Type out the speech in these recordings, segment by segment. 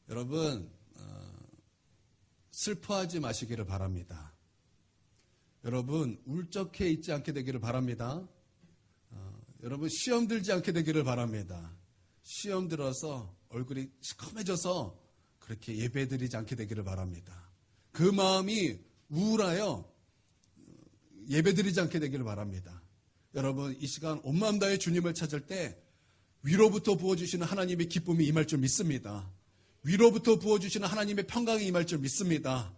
여러분 슬퍼하지 마시기를 바랍니다. 여러분 울적해 있지 않게 되기를 바랍니다. 여러분 시험 들지 않게 되기를 바랍니다. 시험 들어서 얼굴이 시커매져서 그렇게 예배드리지 않게 되기를 바랍니다. 그 마음이 우울하여 예배드리지 않게 되기를 바랍니다. 여러분 이 시간 온 마음 다해 주님을 찾을 때 위로부터 부어주시는 하나님의 기쁨이 임할 줄 믿습니다. 위로부터 부어주시는 하나님의 평강이 임할 줄 믿습니다.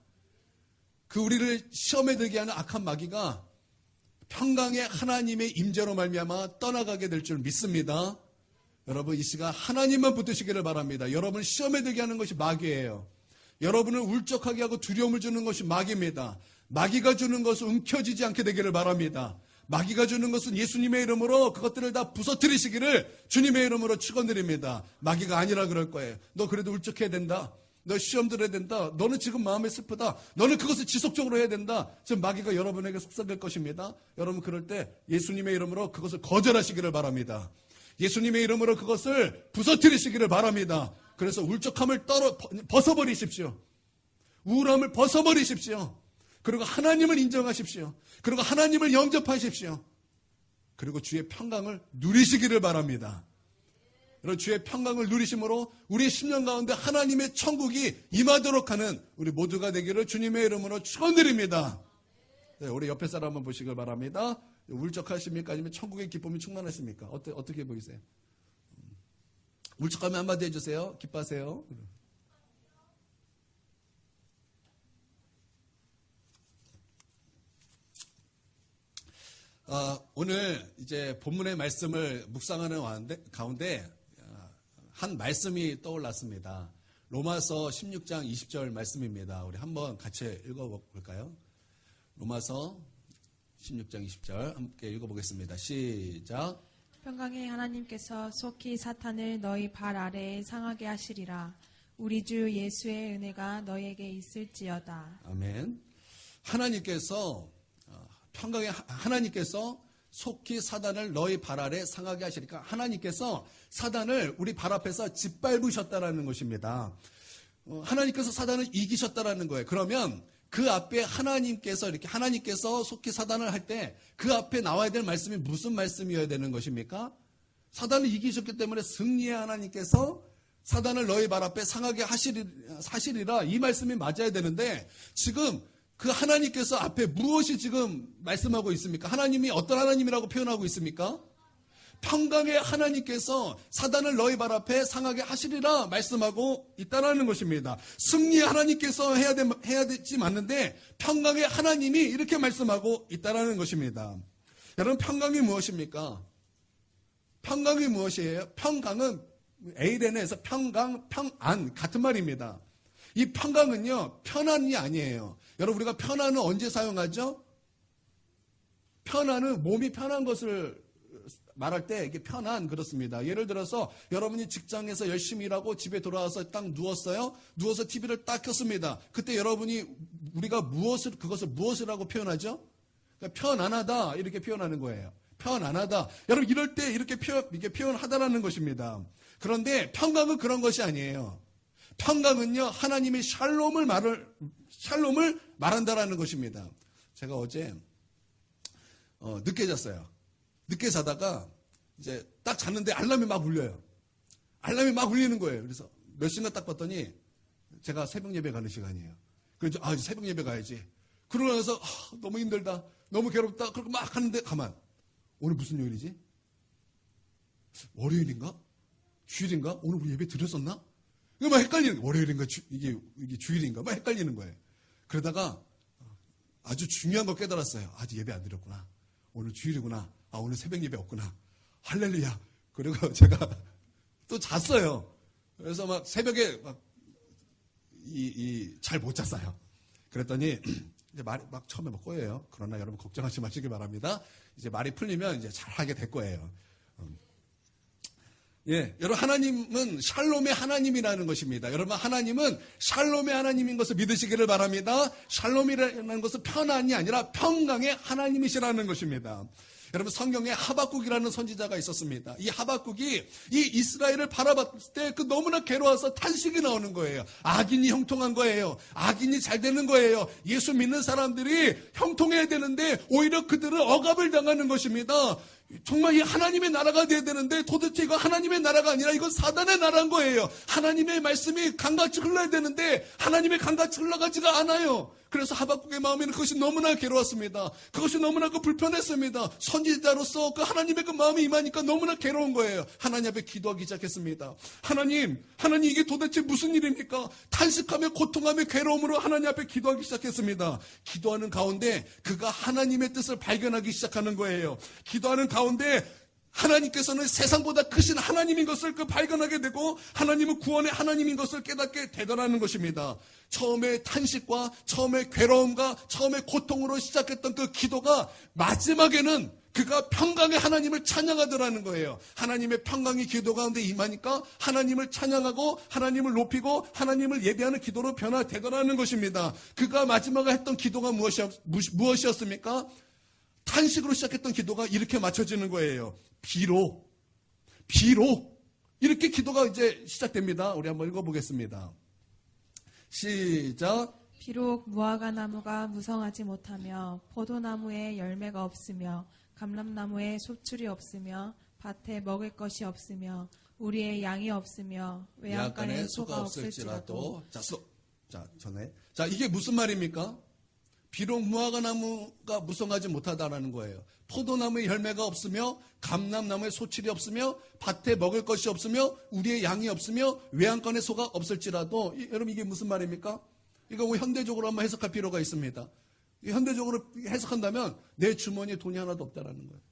그 우리를 시험에 들게 하는 악한 마귀가 평강의 하나님의 임재로 말미암아 떠나가게 될 줄 믿습니다. 여러분 이 시간 하나님만 붙드시기를 바랍니다. 여러분 시험에 들게 하는 것이 마귀예요. 여러분을 울적하게 하고 두려움을 주는 것이 마귀입니다. 마귀가 주는 것은 움켜쥐지 않게 되기를 바랍니다. 마귀가 주는 것은 예수님의 이름으로 그것들을 다 부서뜨리시기를 주님의 이름으로 축원드립니다. 마귀가 아니라 그럴 거예요. 너 그래도 울적해야 된다. 너 시험 들어야 된다. 너는 지금 마음이 슬프다. 너는 그것을 지속적으로 해야 된다. 지금 마귀가 여러분에게 속삭일 것입니다. 여러분 그럴 때 예수님의 이름으로 그것을 거절하시기를 바랍니다. 예수님의 이름으로 그것을 부서뜨리시기를 바랍니다. 그래서 울적함을 벗어버리십시오. 우울함을 벗어버리십시오. 그리고 하나님을 인정하십시오. 그리고 하나님을 영접하십시오. 그리고 주의 평강을 누리시기를 바랍니다. 그리고 주의 평강을 누리심으로 우리의 심령 가운데 하나님의 천국이 임하도록 하는 우리 모두가 되기를 주님의 이름으로 축원드립니다. 네, 우리 옆에 사람 한번 보시길 바랍니다. 울적하십니까? 아니면 천국의 기쁨이 충만하십니까? 어떻게 보이세요? 울적하면 한마디 해주세요. 기뻐하세요. 오늘 이제 본문의 말씀을 묵상하는 가운데 한 말씀이 떠올랐습니다. 로마서 16장 20절 말씀입니다. 우리 한번 같이 읽어볼까요? 로마서 16장 20절 함께 읽어보겠습니다. 시작. 평강의 하나님께서 속히 사탄을 너희 발 아래에 상하게 하시리라. 우리 주 예수의 은혜가 너희에게 있을지어다. 아멘. 평강의 하나님께서 속히 사단을 너희 발 아래 상하게 하시니까 하나님께서 사단을 우리 발 앞에서 짓밟으셨다라는 것입니다. 하나님께서 사단을 이기셨다라는 거예요. 그러면 그 앞에 하나님께서 속히 사단을 할 때 그 앞에 나와야 될 말씀이 무슨 말씀이어야 되는 것입니까? 사단을 이기셨기 때문에 승리의 하나님께서 사단을 너희 발 앞에 상하게 하시리라 이 말씀이 맞아야 되는데 지금 그 하나님께서 앞에 무엇이 지금 말씀하고 있습니까? 하나님이 어떤 하나님이라고 표현하고 있습니까? 평강의 하나님께서 사단을 너희 발 앞에 상하게 하시리라 말씀하고 있다는 것입니다. 승리의 하나님께서 해야 되지 맞는데 평강의 하나님이 이렇게 말씀하고 있다는 것입니다. 여러분 평강이 무엇입니까? 평강이 무엇이에요? 평강은 에이레네에서 평강, 평안 같은 말입니다. 이 평강은요 편안이 아니에요. 여러분 우리가 편안은 언제 사용하죠? 편안은 몸이 편한 것을 말할 때 이게 편안 그렇습니다. 예를 들어서 여러분이 직장에서 열심히 일하고 집에 돌아와서 딱 누웠어요. 누워서 TV를 딱 켰습니다. 그때 우리가 그것을 무엇이라고 표현하죠? 그러니까 편안하다 이렇게 표현하는 거예요. 편안하다. 여러분 이럴 때 이렇게 표현하다라는 것입니다. 그런데 평강은 그런 것이 아니에요. 평강은요 하나님의 샬롬을 말한다라는 것입니다. 제가 어제 늦게 잤어요. 늦게 자다가 이제 딱 잤는데 알람이 막 울려요. 알람이 막 울리는 거예요. 그래서 몇 시간 딱 봤더니 제가 새벽 예배 가는 시간이에요. 그래서 이제 새벽 예배 가야지. 그러고 나서 너무 힘들다. 너무 괴롭다. 그러고 막 하는데 가만. 오늘 무슨 요일이지? 월요일인가? 주일인가? 오늘 우리 예배 드렸었나? 이거 막 헷갈리는 거예요. 월요일인가? 이게 주일인가? 막 헷갈리는 거예요. 그러다가 아주 중요한 거 깨달았어요. 아직 예배 안 드렸구나. 오늘 주일이구나. 오늘 새벽 예배 없구나. 할렐루야. 그리고 제가 또 잤어요. 그래서 막 새벽에 잘 못 잤어요. 그랬더니 이제 말이 막 처음에 막 꼬여요. 그러나 여러분 걱정하지 마시기 바랍니다. 이제 말이 풀리면 이제 잘 하게 될 거예요. 예, 여러분 하나님은 샬롬의 하나님이라는 것입니다. 여러분 하나님은 샬롬의 하나님인 것을 믿으시기를 바랍니다. 샬롬이라는 것은 편안이 아니라 평강의 하나님이시라는 것입니다. 여러분 성경에 하박국이라는 선지자가 있었습니다. 이 하박국이 이 이스라엘을 바라봤을 때 그 너무나 괴로워서 탄식이 나오는 거예요. 악인이 형통한 거예요. 악인이 잘 되는 거예요. 예수 믿는 사람들이 형통해야 되는데 오히려 그들은 억압을 당하는 것입니다. 정말 이 하나님의 나라가 돼야 되는데 도대체 이거 하나님의 나라가 아니라 이건 사단의 나라인 거예요. 하나님의 말씀이 강같이 흘러야 되는데 하나님의 강같이 흘러가지가 않아요. 그래서 하박국의 마음에는 그것이 너무나 괴로웠습니다. 그것이 너무나 불편했습니다. 선지자로서 그 하나님의 그 마음이 임하니까 너무나 괴로운 거예요. 하나님 앞에 기도하기 시작했습니다. 하나님 이게 도대체 무슨 일입니까? 탄식하며 고통하며 괴로움으로 하나님 앞에 기도하기 시작했습니다. 기도하는 가운데 그가 하나님의 뜻을 발견하기 시작하는 거예요. 기도하는 가운데 하나님께서는 세상보다 크신 하나님인 것을 발견하게 되고 하나님은 구원의 하나님인 것을 깨닫게 되더라는 것입니다. 처음에 탄식과 처음에 괴로움과 처음에 고통으로 시작했던 그 기도가 마지막에는 그가 평강의 하나님을 찬양하더라는 거예요. 하나님의 평강이 기도 가운데 임하니까 하나님을 찬양하고 하나님을 높이고 하나님을 예배하는 기도로 변화되더라는 것입니다. 그가 마지막에 했던 기도가 무엇이었습니까? 탄식으로 시작했던 기도가 이렇게 맞춰지는 거예요. 비록 이렇게 기도가 이제 시작됩니다. 우리 한번 읽어보겠습니다. 시작. 비록 무화과 나무가 무성하지 못하며 포도나무에 열매가 없으며 감람나무에 소출이 없으며 밭에 먹을 것이 없으며 우리의 양이 없으며 외양간에 소가 없을지라도. 자, 이게 무슨 말입니까? 비록 무화과 나무가 무성하지 못하다라는 거예요. 포도나무에 열매가 없으며 감람나무에 소출이 없으며 밭에 먹을 것이 없으며 우리의 양이 없으며 외양간에 소가 없을지라도. 여러분 이게 무슨 말입니까? 이거 현대적으로 한번 해석할 필요가 있습니다. 현대적으로 해석한다면 내 주머니에 돈이 하나도 없다라는 거예요.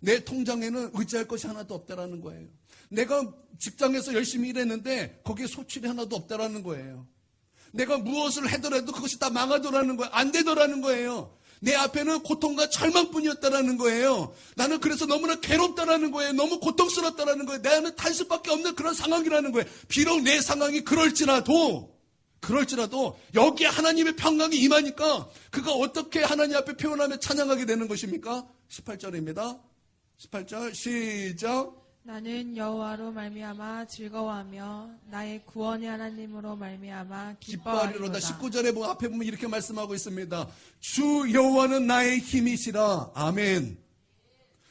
내 통장에는 의지할 것이 하나도 없다라는 거예요. 내가 직장에서 열심히 일했는데 거기에 소출이 하나도 없다라는 거예요. 내가 무엇을 하더라도 그것이 다 망하더라는 거예요. 안 되더라는 거예요. 내 앞에는 고통과 절망뿐이었다라는 거예요. 나는 그래서 너무나 괴롭다라는 거예요. 너무 고통스럽다라는 거예요. 나는 탄식밖에 없는 그런 상황이라는 거예요. 비록 내 상황이 그럴지라도 여기에 하나님의 평강이 임하니까 그가 어떻게 하나님 앞에 표현하며 찬양하게 되는 것입니까? 18절입니다. 18절 시작. 나는 여호와로 말미암아 즐거워하며 나의 구원의 하나님으로 말미암아 기뻐하리로다. 기뻐하리로다. 19절에 앞에 보면 이렇게 말씀하고 있습니다. 주 여호와는 나의 힘이시라. 아멘.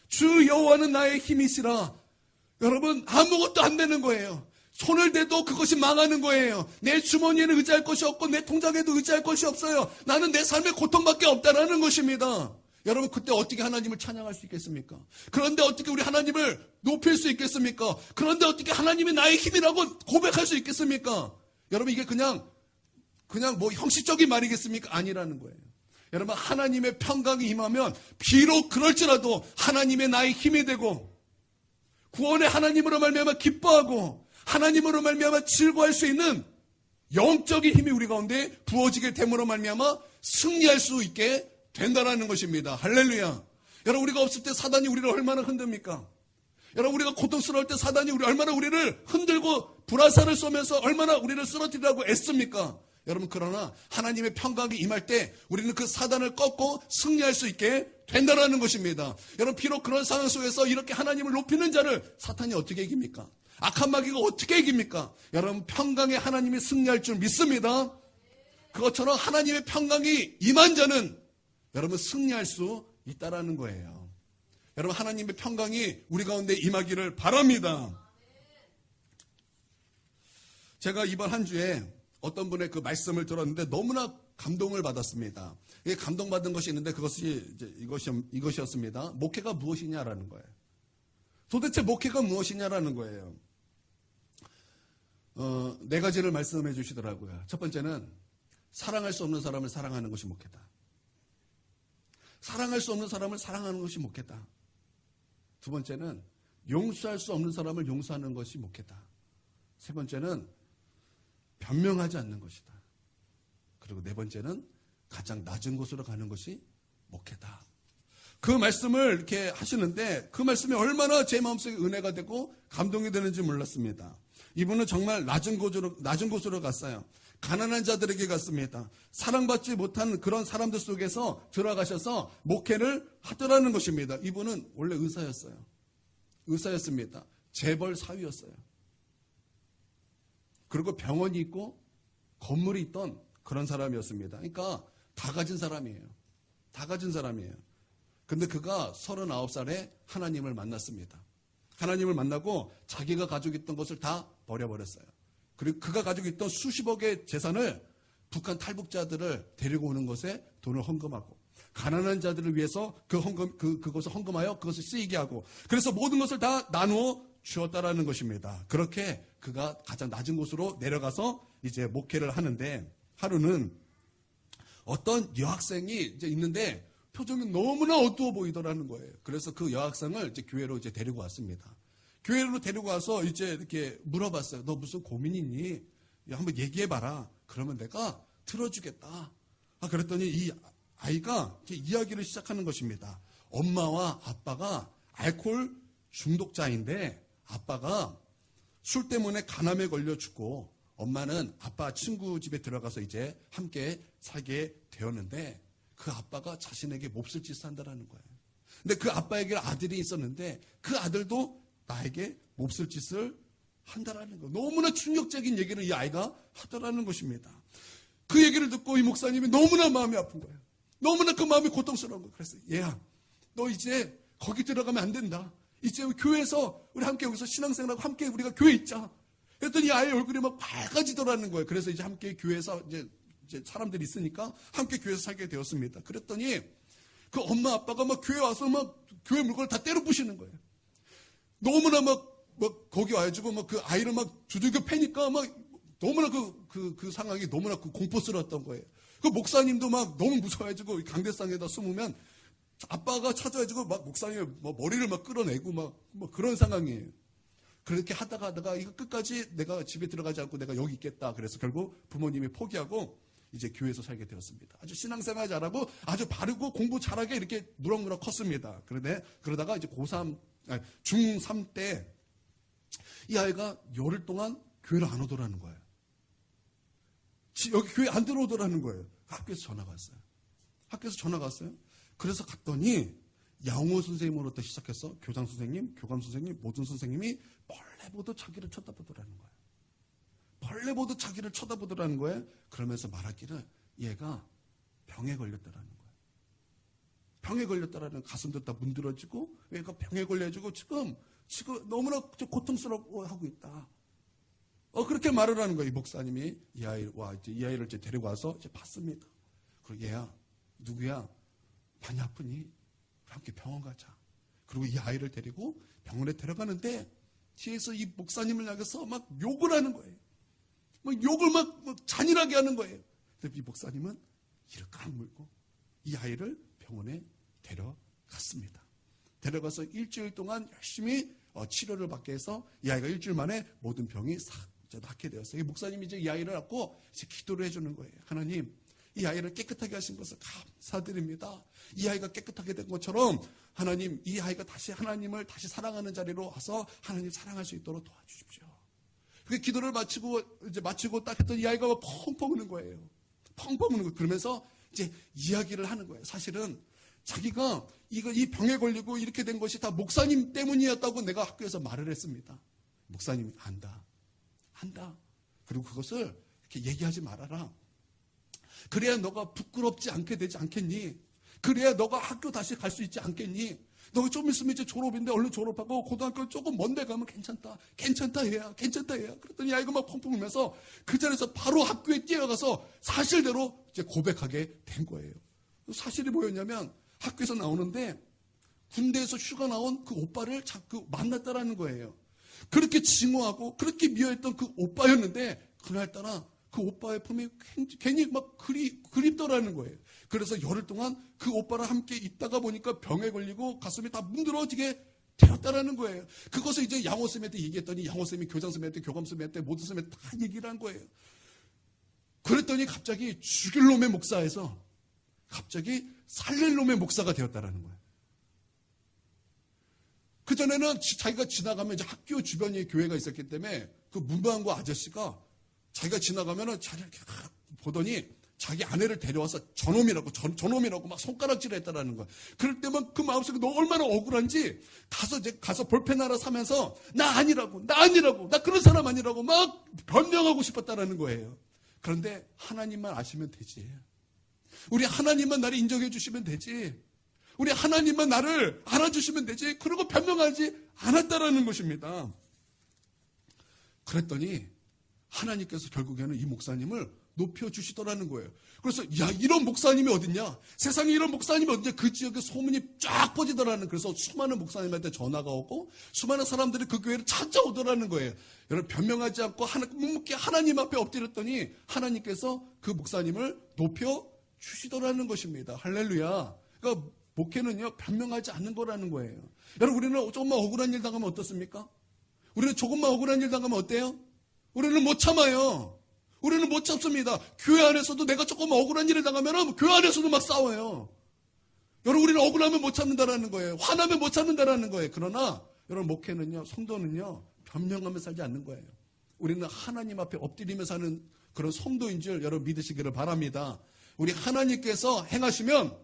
주 여호와는 나의 힘이시라. 여러분 아무것도 안 되는 거예요. 손을 대도 그것이 망하는 거예요. 내 주머니에는 의지할 것이 없고 내 통장에도 의지할 것이 없어요. 나는 내 삶에 고통밖에 없다라는 것입니다. 여러분 그때 어떻게 하나님을 찬양할 수 있겠습니까? 그런데 어떻게 우리 하나님을 높일 수 있겠습니까? 그런데 어떻게 하나님이 나의 힘이라고 고백할 수 있겠습니까? 여러분 이게 그냥 뭐 형식적인 말이겠습니까? 아니라는 거예요. 여러분 하나님의 평강이 임하면 비록 그럴지라도 하나님의 나의 힘이 되고 구원의 하나님으로 말미암아 기뻐하고 하나님으로 말미암아 즐거워할 수 있는 영적인 힘이 우리 가운데 부어지게 됨으로 말미암아 승리할 수 있게 된다라는 것입니다. 할렐루야. 여러분 우리가 없을 때 사단이 우리를 얼마나 흔듭니까? 여러분 우리가 고통스러울 때 사단이 얼마나 우리를 흔들고 불화살을 쏘면서 얼마나 우리를 쓰러뜨리라고 애씁니까? 여러분 그러나 하나님의 평강이 임할 때 우리는 그 사단을 꺾고 승리할 수 있게 된다라는 것입니다. 여러분 비록 그런 상황 속에서 이렇게 하나님을 높이는 자를 사탄이 어떻게 이깁니까? 악한 마귀가 어떻게 이깁니까? 여러분 평강의 하나님이 승리할 줄 믿습니다. 그것처럼 하나님의 평강이 임한 자는 여러분 승리할 수 있다라는 거예요. 여러분 하나님의 평강이 우리 가운데 임하기를 바랍니다. 제가 이번 한 주에 어떤 분의 그 말씀을 들었는데 너무나 감동을 받았습니다. 감동받은 것이 있는데 그것이 이제 이것이었습니다. 목회가 무엇이냐라는 거예요. 도대체 목회가 무엇이냐라는 거예요. 네 가지를 말씀해 주시더라고요. 첫 번째는 사랑할 수 없는 사람을 사랑하는 것이 목회다. 사랑할 수 없는 사람을 사랑하는 것이 목회다. 두 번째는 용서할 수 없는 사람을 용서하는 것이 목회다. 세 번째는 변명하지 않는 것이다. 그리고 네 번째는 가장 낮은 곳으로 가는 것이 목회다. 그 말씀을 이렇게 하시는데 그 말씀이 얼마나 제 마음속에 은혜가 되고 감동이 되는지 몰랐습니다. 이분은 정말 낮은 곳으로 갔어요. 가난한 자들에게 갔습니다. 사랑받지 못한 그런 사람들 속에서 들어가셔서 목회를 하더라는 것입니다. 이분은 원래 의사였어요. 의사였습니다. 재벌 사위였어요. 그리고 병원이 있고 건물이 있던 그런 사람이었습니다. 그러니까 다 가진 사람이에요. 다 가진 사람이에요. 근데 그가 39살에 하나님을 만났습니다. 하나님을 만나고 자기가 가지고 있던 것을 다 버려버렸어요. 그리고 그가 가지고 있던 수십억의 재산을 북한 탈북자들을 데리고 오는 것에 돈을 헌금하고 가난한 자들을 위해서 그것을 헌금하여 그것을 쓰이게 하고 그래서 모든 것을 다 나누어 주었다라는 것입니다. 그렇게 그가 가장 낮은 곳으로 내려가서 이제 목회를 하는데 하루는 어떤 여학생이 이제 있는데 표정이 너무나 어두워 보이더라는 거예요. 그래서 그 여학생을 이제 교회로 이제 데리고 왔습니다. 교회로 데리고 와서 이제 이렇게 물어봤어요. 너 무슨 고민이 있니? 한번 얘기해봐라. 그러면 내가 들어주겠다. 그랬더니 이 아이가 이야기를 시작하는 것입니다. 엄마와 아빠가 알코올 중독자인데 아빠가 술 때문에 간암에 걸려 죽고 엄마는 아빠 친구 집에 들어가서 이제 함께 살게 되었는데 그 아빠가 자신에게 몹쓸 짓을 한다라는 거예요. 근데 그 아빠에게 아들이 있었는데 그 아들도 나에게 몹쓸 짓을 한다라는 거예요. 너무나 충격적인 얘기를 이 아이가 하더라는 것입니다. 그 얘기를 듣고 이 목사님이 너무나 마음이 아픈 거예요. 너무나 그 마음이 고통스러운 거예요. 그래서 얘야, 너 이제 거기 들어가면 안 된다. 이제 교회에서 우리 함께 여기서 신앙생활하고 함께 우리가 교회 있자. 그랬더니 이 아이의 얼굴이 막 밝아지더라는 거예요. 그래서 이제 함께 교회에서 이제 사람들이 있으니까 함께 교회에서 살게 되었습니다. 그랬더니 그 엄마 아빠가 막 교회 와서 막 교회 물건을 다 때려 부시는 거예요. 너무나 막 거기 와가지고 막 그 아이를 막 두들겨 패니까 막 너무나 그 상황이 너무나 공포스러웠던 거예요. 그 목사님도 막 너무 무서워가지고 강대상에다 숨으면 아빠가 찾아가지고 막 목사님의 머리를 막 끌어내고 막 그런 상황이에요. 그렇게 하다가 이거 끝까지 내가 집에 들어가지 않고 내가 여기 있겠다. 그래서 결국 부모님이 포기하고 이제 교회에서 살게 되었습니다. 아주 신앙생활 잘하고 아주 바르고 공부 잘하게 이렇게 무럭무럭 컸습니다. 그러다가 이제 중3 때 이 아이가 열흘 동안 교회를 안 오더라는 거예요. 여기 교회 안 들어오더라는 거예요. 학교에서 전화가 왔어요. 학교에서 전화가 왔어요. 그래서 갔더니 양호 선생님으로부터 시작해서 교장 선생님, 교감 선생님, 모든 선생님이 벌레 보듯 자기를 쳐다보더라는 거예요. 벌레 보듯 자기를 쳐다보더라는 거예요. 그러면서 말하기를 얘가 병에 걸렸다라는 거예요. 병에 걸렸다라는 가슴도 다 문드러지고 얘가 병에 걸려가지고 지금 너무나 고통스러워하고 있다. 그렇게 말을 하는 거예요. 이 목사님이 이 아이를 이제 데리고 와서 이제 봤습니다. 그리고 얘야, 누구야? 많이 아프니? 함께 병원 가자. 그리고 이 아이를 데리고 병원에 데려가는데 뒤에서 이 목사님을 향해서 막 욕을 하는 거예요. 막 욕을 막 잔인하게 하는 거예요. 그래서 이 목사님은 이를 꽉 물고 이 아이를 병원에 데려갔습니다. 데려가서 일주일 동안 열심히 치료를 받게 해서 이 아이가 일주일 만에 모든 병이 싹 낫게 되었어요. 목사님이 이제 이 아이를 낳고 이제 기도를 해주는 거예요. 하나님, 이 아이를 깨끗하게 하신 것을 감사드립니다. 이 아이가 깨끗하게 된 것처럼 하나님, 이 아이가 다시 하나님을 다시 사랑하는 자리로 와서 하나님 사랑할 수 있도록 도와주십시오. 그 기도를 마치고 딱 했더니 이 아이가 펑펑 우는 거예요. 펑펑 우는 거예요. 그러면서 이제 이야기를 하는 거예요. 사실은 자기가 이 병에 걸리고 이렇게 된 것이 다 목사님 때문이었다고 내가 학교에서 말을 했습니다. 목사님이 안다. 그리고 그것을 이렇게 얘기하지 말아라. 그래야 너가 부끄럽지 않게 되지 않겠니? 그래야 너가 학교 다시 갈 수 있지 않겠니? 너가 좀 있으면 이제 졸업인데 얼른 졸업하고 고등학교 조금 먼 데 가면 괜찮다 얘야. 그랬더니 아이가 막 펑펑 울면서 그 자리에서 바로 학교에 뛰어가서 사실대로 이제 고백하게 된 거예요. 사실이 뭐였냐면 학교에서 나오는데 군대에서 휴가 나온 그 오빠를 자꾸 만났다라는 거예요. 그렇게 증오하고 그렇게 미워했던 그 오빠였는데 그날따라 그 오빠의 품이 괜히 막 그립더라는 거예요. 그래서 열흘 동안 그 오빠랑 함께 있다가 보니까 병에 걸리고 가슴이 다 문드러지게 되었다라는 거예요. 그것을 이제 양호쌤한테 얘기했더니 양호쌤이 교장쌤한테, 교감쌤한테, 모든 쌤한테 다 얘기를 한 거예요. 그랬더니 갑자기 죽일 놈의 목사에서 갑자기 살릴 놈의 목사가 되었다라는 거예요. 그전에는 자기가 지나가면 이제 학교 주변에 교회가 있었기 때문에 그 문방구 아저씨가 자기가 지나가면은 자기를 이렇게 보더니 자기 아내를 데려와서 저놈이라고 막 손가락질을 했다라는 거야. 그럴 때만 그 마음속에 너 얼마나 억울한지 가서 볼펜 하나 사면서 나 아니라고, 나 그런 사람 아니라고 막 변명하고 싶었다라는 거예요. 그런데 하나님만 아시면 되지. 우리 하나님만 나를 인정해 주시면 되지. 우리 하나님만 나를 알아주시면 되지. 그러고 변명하지 않았다라는 것입니다. 그랬더니 하나님께서 결국에는 이 목사님을 높여주시더라는 거예요. 그래서 야, 이런 목사님이 어딨냐? 세상에 이런 목사님이 어딨냐? 그 지역에 소문이 쫙 퍼지더라는. 그래서 수많은 목사님한테 전화가 오고 수많은 사람들이 그 교회를 찾아오더라는 거예요. 여러분, 변명하지 않고 묵묵히 하나님 앞에 엎드렸더니 하나님께서 그 목사님을 높여주시더라는 것입니다. 할렐루야. 그러니까 목회는요, 변명하지 않는 거라는 거예요. 여러분, 우리는 조금만 억울한 일 당하면 어떻습니까? 우리는 조금만 억울한 일 당하면 어때요? 우리는 못 참아요. 우리는 못 참습니다. 교회 안에서도 내가 조금 억울한 일을 당하면 교회 안에서도 막 싸워요. 여러분, 우리는 억울하면 못 참는다라는 거예요. 화나면 못 참는다라는 거예요. 그러나 여러분, 목회는요, 성도는요, 변명하며 살지 않는 거예요. 우리는 하나님 앞에 엎드리며 사는 그런 성도인 줄 여러분 믿으시기를 바랍니다. 우리 하나님께서 행하시면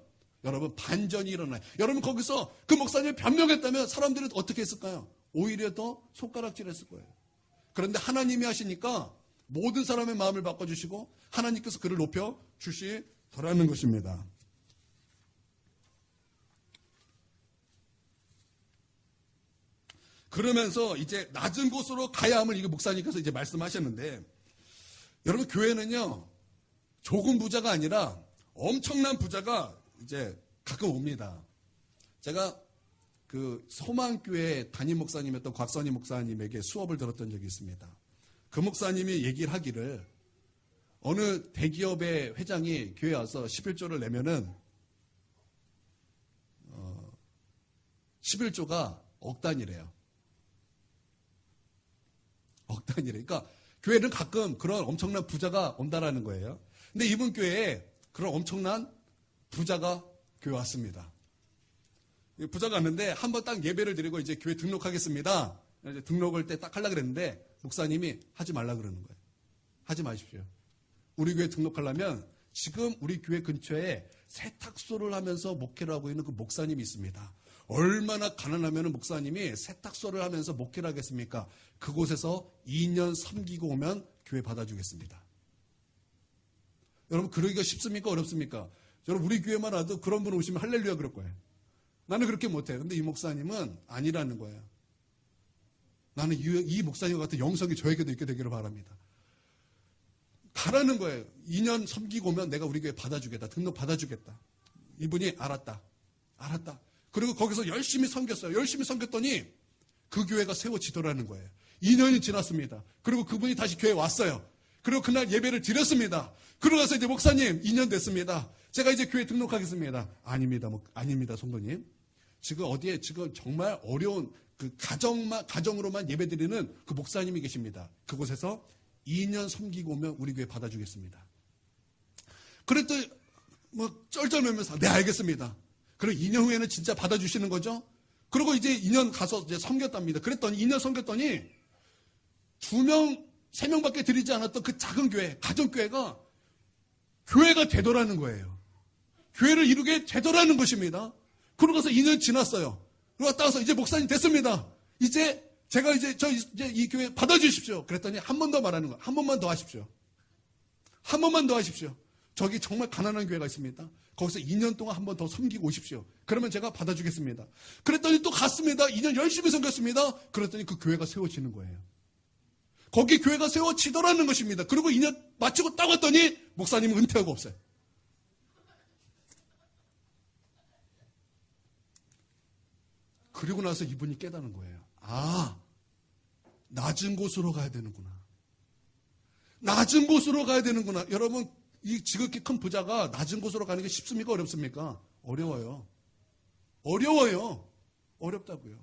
여러분 반전이 일어나요. 여러분, 거기서 그 목사님이 변명했다면 사람들은 어떻게 했을까요? 오히려 더 손가락질했을 거예요. 그런데 하나님이 하시니까 모든 사람의 마음을 바꿔주시고 하나님께서 그를 높여주시더라는 것입니다. 그러면서 이제 낮은 곳으로 가야 함을 이게 목사님께서 이제 말씀하셨는데, 여러분, 교회는요, 조금 부자가 아니라 엄청난 부자가 이제 가끔 옵니다. 제가 그 소망교회 담임 목사님이었던 곽선희 목사님에게 수업을 들었던 적이 있습니다. 그 목사님이 얘기를 하기를 어느 대기업의 회장이 교회에 와서 11조를 내면은 11조가 억 단위래요. 억 단위래. 그러니까 교회는 가끔 그런 엄청난 부자가 온다라는 거예요. 근데 이분 교회에 그런 엄청난 부자가 교회 왔습니다. 부자가 왔는데 한번 딱 예배를 드리고 이제 교회 등록하겠습니다. 이제 등록을 때 딱 하려고 그랬는데 목사님이 하지 말라 그러는 거예요. 하지 마십시오. 우리 교회 등록하려면 지금 우리 교회 근처에 세탁소를 하면서 목회를 하고 있는 그 목사님이 있습니다. 얼마나 가난하면 목사님이 세탁소를 하면서 목회를 하겠습니까? 그곳에서 2년 섬기고 오면 교회 받아주겠습니다. 여러분, 그러기가 쉽습니까? 어렵습니까? 여러분, 우리 교회만 와도 그런 분 오시면 할렐루야 그럴 거예요. 나는 그렇게 못해요. 근데 이 목사님은 아니라는 거예요. 나는 이 목사님과 같은 영성이 저에게도 있게 되기를 바랍니다. 가라는 거예요. 2년 섬기고 오면 내가 우리 교회 받아주겠다. 등록 받아주겠다. 이분이 알았다. 그리고 거기서 열심히 섬겼어요. 열심히 섬겼더니 그 교회가 세워지더라는 거예요. 2년이 지났습니다. 그리고 그분이 다시 교회에 왔어요. 그리고 그날 예배를 드렸습니다. 그러고 나서 이제 목사님 2년 됐습니다. 제가 이제 교회 등록하겠습니다. 아닙니다, 성도님. 지금 정말 어려운 그 가정으로만 예배드리는 그 목사님이 계십니다. 그곳에서 2년 섬기고 오면 우리 교회 받아주겠습니다. 그랬더니 쩔쩔매면서 네, 알겠습니다. 그리고 2년 후에는 진짜 받아주시는 거죠? 그리고 이제 2년 가서 이제 섬겼답니다. 그랬더니 2년 섬겼더니 2명, 3명밖에 드리지 않았던 그 작은 교회, 가정교회가 교회가 되더라는 거예요. 교회를 이루게 되더라는 것입니다. 그러고 나서 2년 지났어요. 그러고 갔다 와서 이제 목사님 됐습니다. 이제 제가 이제 이 교회 받아주십시오. 그랬더니 한 번 더 말하는 거예요. 한 번만 더 하십시오. 한 번만 더 하십시오. 저기 정말 가난한 교회가 있습니다. 거기서 2년 동안 한 번 더 섬기고 오십시오. 그러면 제가 받아주겠습니다. 그랬더니 또 갔습니다. 2년 열심히 섬겼습니다. 그랬더니 그 교회가 세워지는 거예요. 거기 교회가 세워지더라는 것입니다. 그리고 2년 마치고 딱 왔더니 목사님은 은퇴하고 없어요. 그리고 나서 이분이 깨닫는 거예요. 아, 낮은 곳으로 가야 되는구나. 낮은 곳으로 가야 되는구나. 여러분, 이 지극히 큰 부자가 낮은 곳으로 가는 게 쉽습니까? 어렵습니까? 어려워요. 어렵다고요.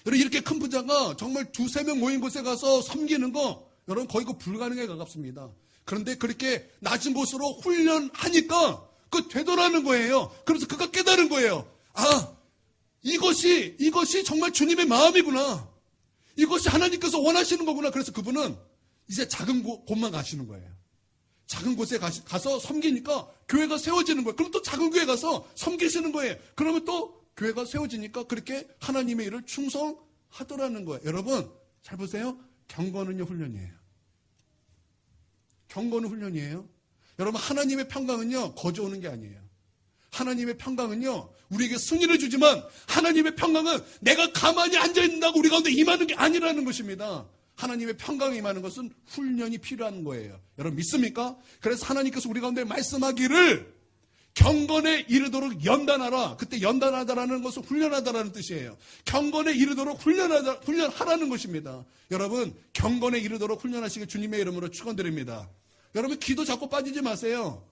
여러분, 이렇게 큰 부자가 정말 2-3명 모인 곳에 가서 섬기는 거, 여러분, 거의 그 불가능에 가깝습니다. 그런데 그렇게 낮은 곳으로 훈련하니까 그 되더라는 거예요. 그래서 그가 깨달은 거예요. 아, 이것이 정말 주님의 마음이구나. 이것이 하나님께서 원하시는 거구나. 그래서 그분은 이제 작은 곳만 가시는 거예요. 작은 곳에 가서 섬기니까 교회가 세워지는 거예요. 그럼 또 작은 교회 가서 섬기시는 거예요. 그러면 또 교회가 세워지니까 그렇게 하나님의 일을 충성하더라는 거예요. 여러분 잘 보세요. 경건은요 훈련이에요. 경건은 훈련이에요. 여러분 하나님의 평강은요 거저 오는 게 아니에요. 하나님의 평강은요 우리에게 승리를 주지만 하나님의 평강은 내가 가만히 앉아있는다고 우리 가운데 임하는 게 아니라는 것입니다. 하나님의 평강이 임하는 것은 훈련이 필요한 거예요. 여러분 믿습니까? 그래서 하나님께서 우리 가운데 말씀하기를 경건에 이르도록 연단하라. 그때 연단하다라는 것은 훈련하다라는 뜻이에요. 경건에 이르도록 훈련하라는 것입니다. 여러분 경건에 이르도록 훈련하시길 주님의 이름으로 축원드립니다. 여러분 기도 자꾸 빠지지 마세요.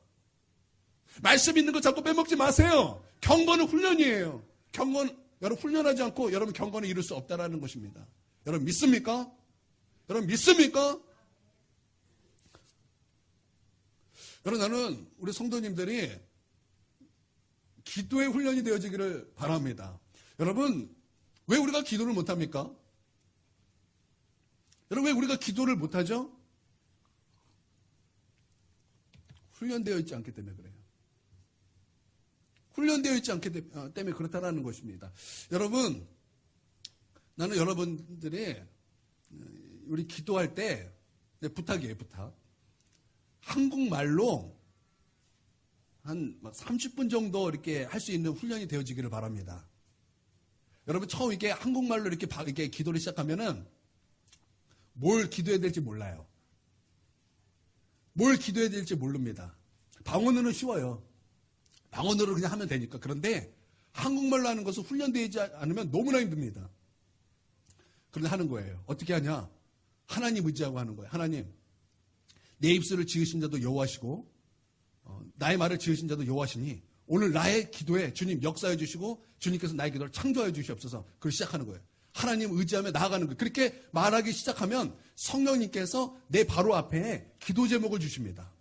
말씀 있는 거 자꾸 빼먹지 마세요. 경건은 훈련이에요. 여러분 훈련하지 않고 여러분 경건에 이룰 수 없다라는 것입니다. 여러분 믿습니까? 여러분 믿습니까? 여러분 나는 우리 성도님들이 기도의 훈련이 되어지기를 바랍니다. 여러분 왜 우리가 기도를 못합니까? 여러분 왜 우리가 기도를 못하죠? 훈련되어 있지 않기 때문에 그래요. 훈련되어 있지 않기 때문에 그렇다는 것입니다. 여러분 나는 여러분들이 우리 기도할 때 부탁이에요. 부탁. 한국말로 한 30분 정도 이렇게 할 수 있는 훈련이 되어지기를 바랍니다. 여러분 처음 이렇게 한국말로 이렇게 기도를 시작하면은 뭘 기도해야 될지 몰라요. 뭘 기도해야 될지 모릅니다. 방언으로는 쉬워요. 방언으로 그냥 하면 되니까. 그런데 한국말로 하는 것은 훈련되지 않으면 너무나 힘듭니다. 그런데 하는 거예요. 어떻게 하냐? 하나님 의지하고 하는 거예요. 하나님, 내 입술을 지으신 자도 여호와시고 나의 말을 지으신 자도 여호와시니 오늘 나의 기도에 주님 역사해 주시고 주님께서 나의 기도를 창조해 주시옵소서. 그걸 시작하는 거예요. 하나님 의지하며 나아가는 거예요. 그렇게 말하기 시작하면 성령님께서 내 바로 앞에 기도 제목을 주십니다.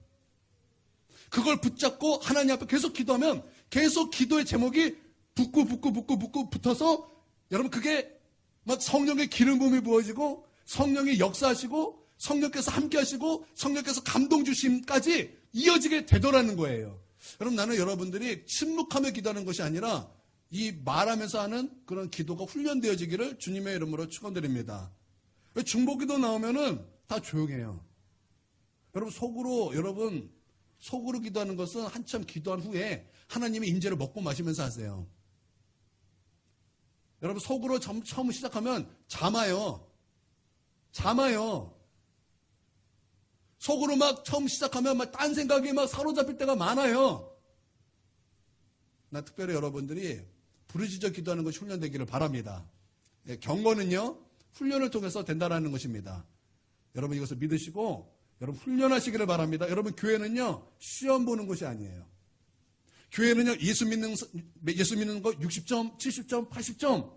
그걸 붙잡고 하나님 앞에 계속 기도하면 계속 기도의 제목이 붙고 붙어서 여러분 그게 막 성령의 기름 부음이 부어지고 성령이 역사하시고 성령께서 함께 하시고 성령께서 감동 주심까지 이어지게 되더라는 거예요. 여러분 나는 여러분들이 침묵하며 기도하는 것이 아니라 이 말하면서 하는 그런 기도가 훈련되어지기를 주님의 이름으로 축원드립니다. 중보기도 나오면은 다 조용해요. 여러분 속으로 기도하는 것은 한참 기도한 후에 하나님의 임재를 먹고 마시면서 하세요. 여러분 속으로 처음 시작하면 잠아요. 속으로 막 처음 시작하면 막 딴 생각이 막 사로잡힐 때가 많아요. 나 특별히 여러분들이 부르짖어 기도하는 것이 훈련되기를 바랍니다. 경건은요 훈련을 통해서 된다라는 것입니다. 여러분 이것을 믿으시고 여러분 훈련하시기를 바랍니다. 여러분 교회는요 시험 보는 것이 아니에요. 교회는요 예수 믿는 거 60점, 70점, 80점.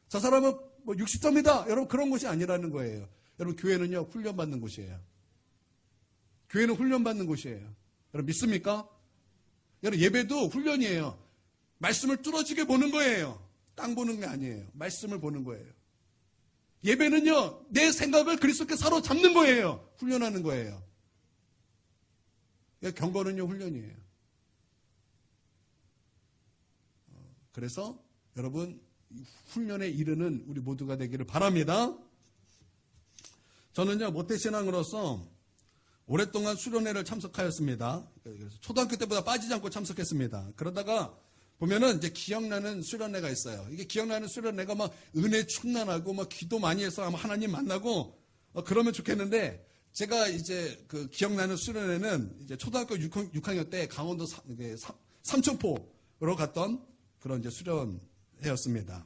저 사람은 뭐 60점이다. 여러분 그런 것이 아니라는 거예요. 여러분 교회는요 훈련받는 곳이에요. 교회는 훈련받는 곳이에요. 여러분 믿습니까? 여러분 예배도 훈련이에요. 말씀을 뚫어지게 보는 거예요. 땅 보는 게 아니에요. 말씀을 보는 거예요. 예배는요 내 생각을 그리스도께 사로잡는 거예요. 훈련하는 거예요. 경건은요 훈련이에요. 그래서 여러분 훈련에 이르는 우리 모두가 되기를 바랍니다. 저는요 모태신앙으로서 오랫동안 수련회를 참석하였습니다. 그래서 초등학교 때보다 빠지지 않고 참석했습니다. 그러다가 보면은 이제 기억나는 수련회가 있어요. 이게 기억나는 수련회가 막 은혜 충만하고 막 기도 많이 해서 아마 하나님 만나고 그러면 좋겠는데 제가 이제 그 기억나는 수련회는 이제 초등학교 6학년 때 강원도 삼천포로 갔던 그런 이제 수련회였습니다.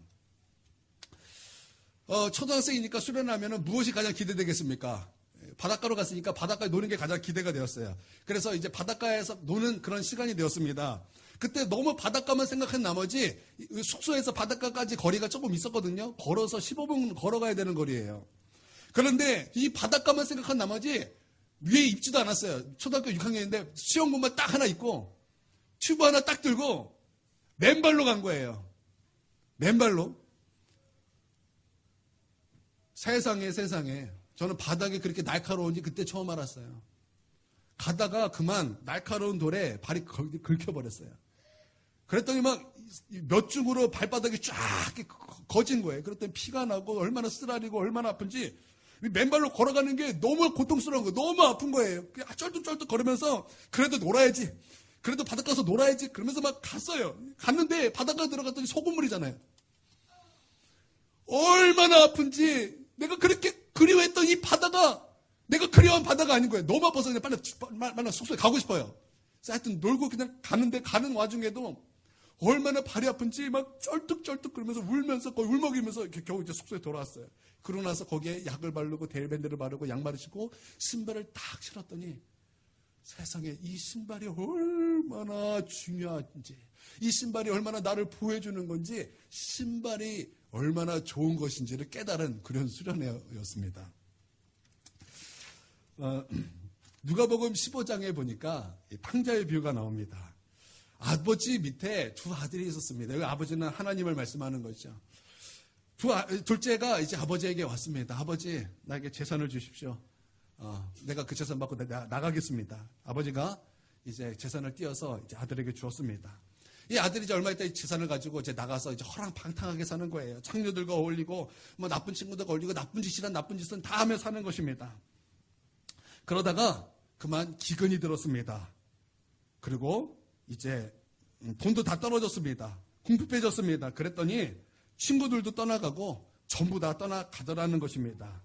초등학생이니까 수련하면은 무엇이 가장 기대되겠습니까? 바닷가로 갔으니까 바닷가에 노는 게 가장 기대가 되었어요. 그래서 이제 바닷가에서 노는 그런 시간이 되었습니다. 그때 너무 바닷가만 생각한 나머지 숙소에서 바닷가까지 거리가 조금 있었거든요. 걸어서 15분 걸어가야 되는 거리예요. 그런데 이 바닷가만 생각한 나머지 위에 입지도 않았어요. 초등학교 6학년인데 수영복만 딱 하나 입고 튜브 하나 딱 들고 맨발로 간 거예요. 맨발로. 세상에 저는 바닥이 그렇게 날카로운지 그때 처음 알았어요. 가다가 그만 날카로운 돌에 발이 긁혀버렸어요. 그랬더니 막 몇 중으로 발바닥이 쫙 거진 거예요. 그랬더니 피가 나고 얼마나 쓰라리고 얼마나 아픈지 맨발로 걸어가는 게 너무 고통스러운 거예요. 너무 아픈 거예요. 그냥 쩔뚝쩔뚝 걸으면서 그래도 놀아야지. 그래도 바닷가 가서 놀아야지. 그러면서 막 갔어요. 갔는데 바닷가 들어갔더니 소금물이잖아요. 얼마나 아픈지 내가 그렇게 그리워했던 이 바다가 내가 그리워한 바다가 아닌 거예요. 너무 아파서 그냥 빨리 숙소에 가고 싶어요. 그래서 하여튼 놀고 그냥 가는데 가는 와중에도 얼마나 발이 아픈지 막 쩔뚝쩔뚝 그러면서 울면서 거의 울먹이면서 이렇게 겨우 이제 숙소에 돌아왔어요. 그러고 나서 거기에 약을 바르고 데일밴드를 바르고 양말을 신고 신발을 딱 신었더니 세상에 이 신발이 얼마나 중요한지 이 신발이 얼마나 나를 보호해주는 건지 신발이 얼마나 좋은 것인지를 깨달은 그런 수련회였습니다. 누가복음 15장에 보니까 탕자의 비유가 나옵니다. 아버지 밑에 두 아들이 있었습니다. 여기 아버지는 하나님을 말씀하는 거죠. 둘째가 이제 아버지에게 왔습니다. 아버지, 나에게 재산을 주십시오. 내가 그 재산 받고 나가겠습니다. 아버지가 이제 재산을 띄어서 이제 아들에게 주었습니다. 이 아들이 이제 얼마 있다 이 재산을 가지고 이제 나가서 이제 허랑방탕하게 사는 거예요. 창녀들과 어울리고, 뭐 나쁜 친구들과 어울리고, 나쁜 짓은 다 하며 사는 것입니다. 그러다가 그만 기근이 들었습니다. 그리고 이제 돈도 다 떨어졌습니다. 궁핍해졌습니다. 그랬더니 친구들도 떠나가고 전부 다 떠나가더라는 것입니다.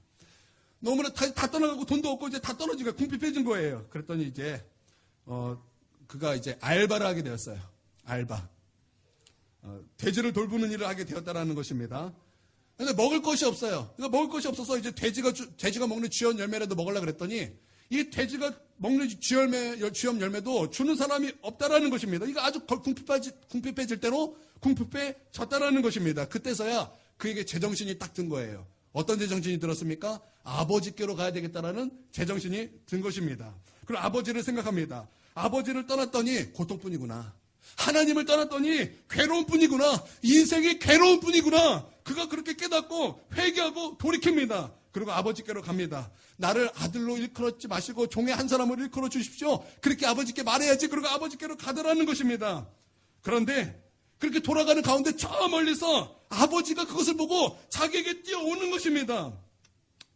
너무나 다 떠나가고 돈도 없고 이제 다 떨어지고 궁핍해진 거예요. 그랬더니 이제 그가 이제 알바를 하게 되었어요. 알바. 돼지를 돌보는 일을 하게 되었다라는 것입니다. 근데 먹을 것이 없어요. 그러니까 먹을 것이 없어서 이제 돼지가 먹는 쥐염 열매라도 먹으려고 그랬더니 이 돼지가 먹는 쥐염 열매도 주는 사람이 없다라는 것입니다. 이거 아주 궁핍해질 때로 궁핍해졌다라는 것입니다. 그때서야 그에게 제정신이 딱 든 거예요. 어떤 제정신이 들었습니까? 아버지께로 가야 되겠다라는 제정신이 든 것입니다. 그리고 아버지를 생각합니다. 아버지를 떠났더니 고통뿐이구나. 하나님을 떠났더니 괴로운 뿐이구나. 인생이 괴로운 뿐이구나. 그가 그렇게 깨닫고 회개하고 돌이킵니다. 그리고 아버지께로 갑니다. 나를 아들로 일컬었지 마시고 종의 한 사람으로 일컬어 주십시오. 그렇게 아버지께 말해야지. 그리고 아버지께로 가더라는 것입니다. 그런데 그렇게 돌아가는 가운데 저 멀리서 아버지가 그것을 보고 자기에게 뛰어오는 것입니다.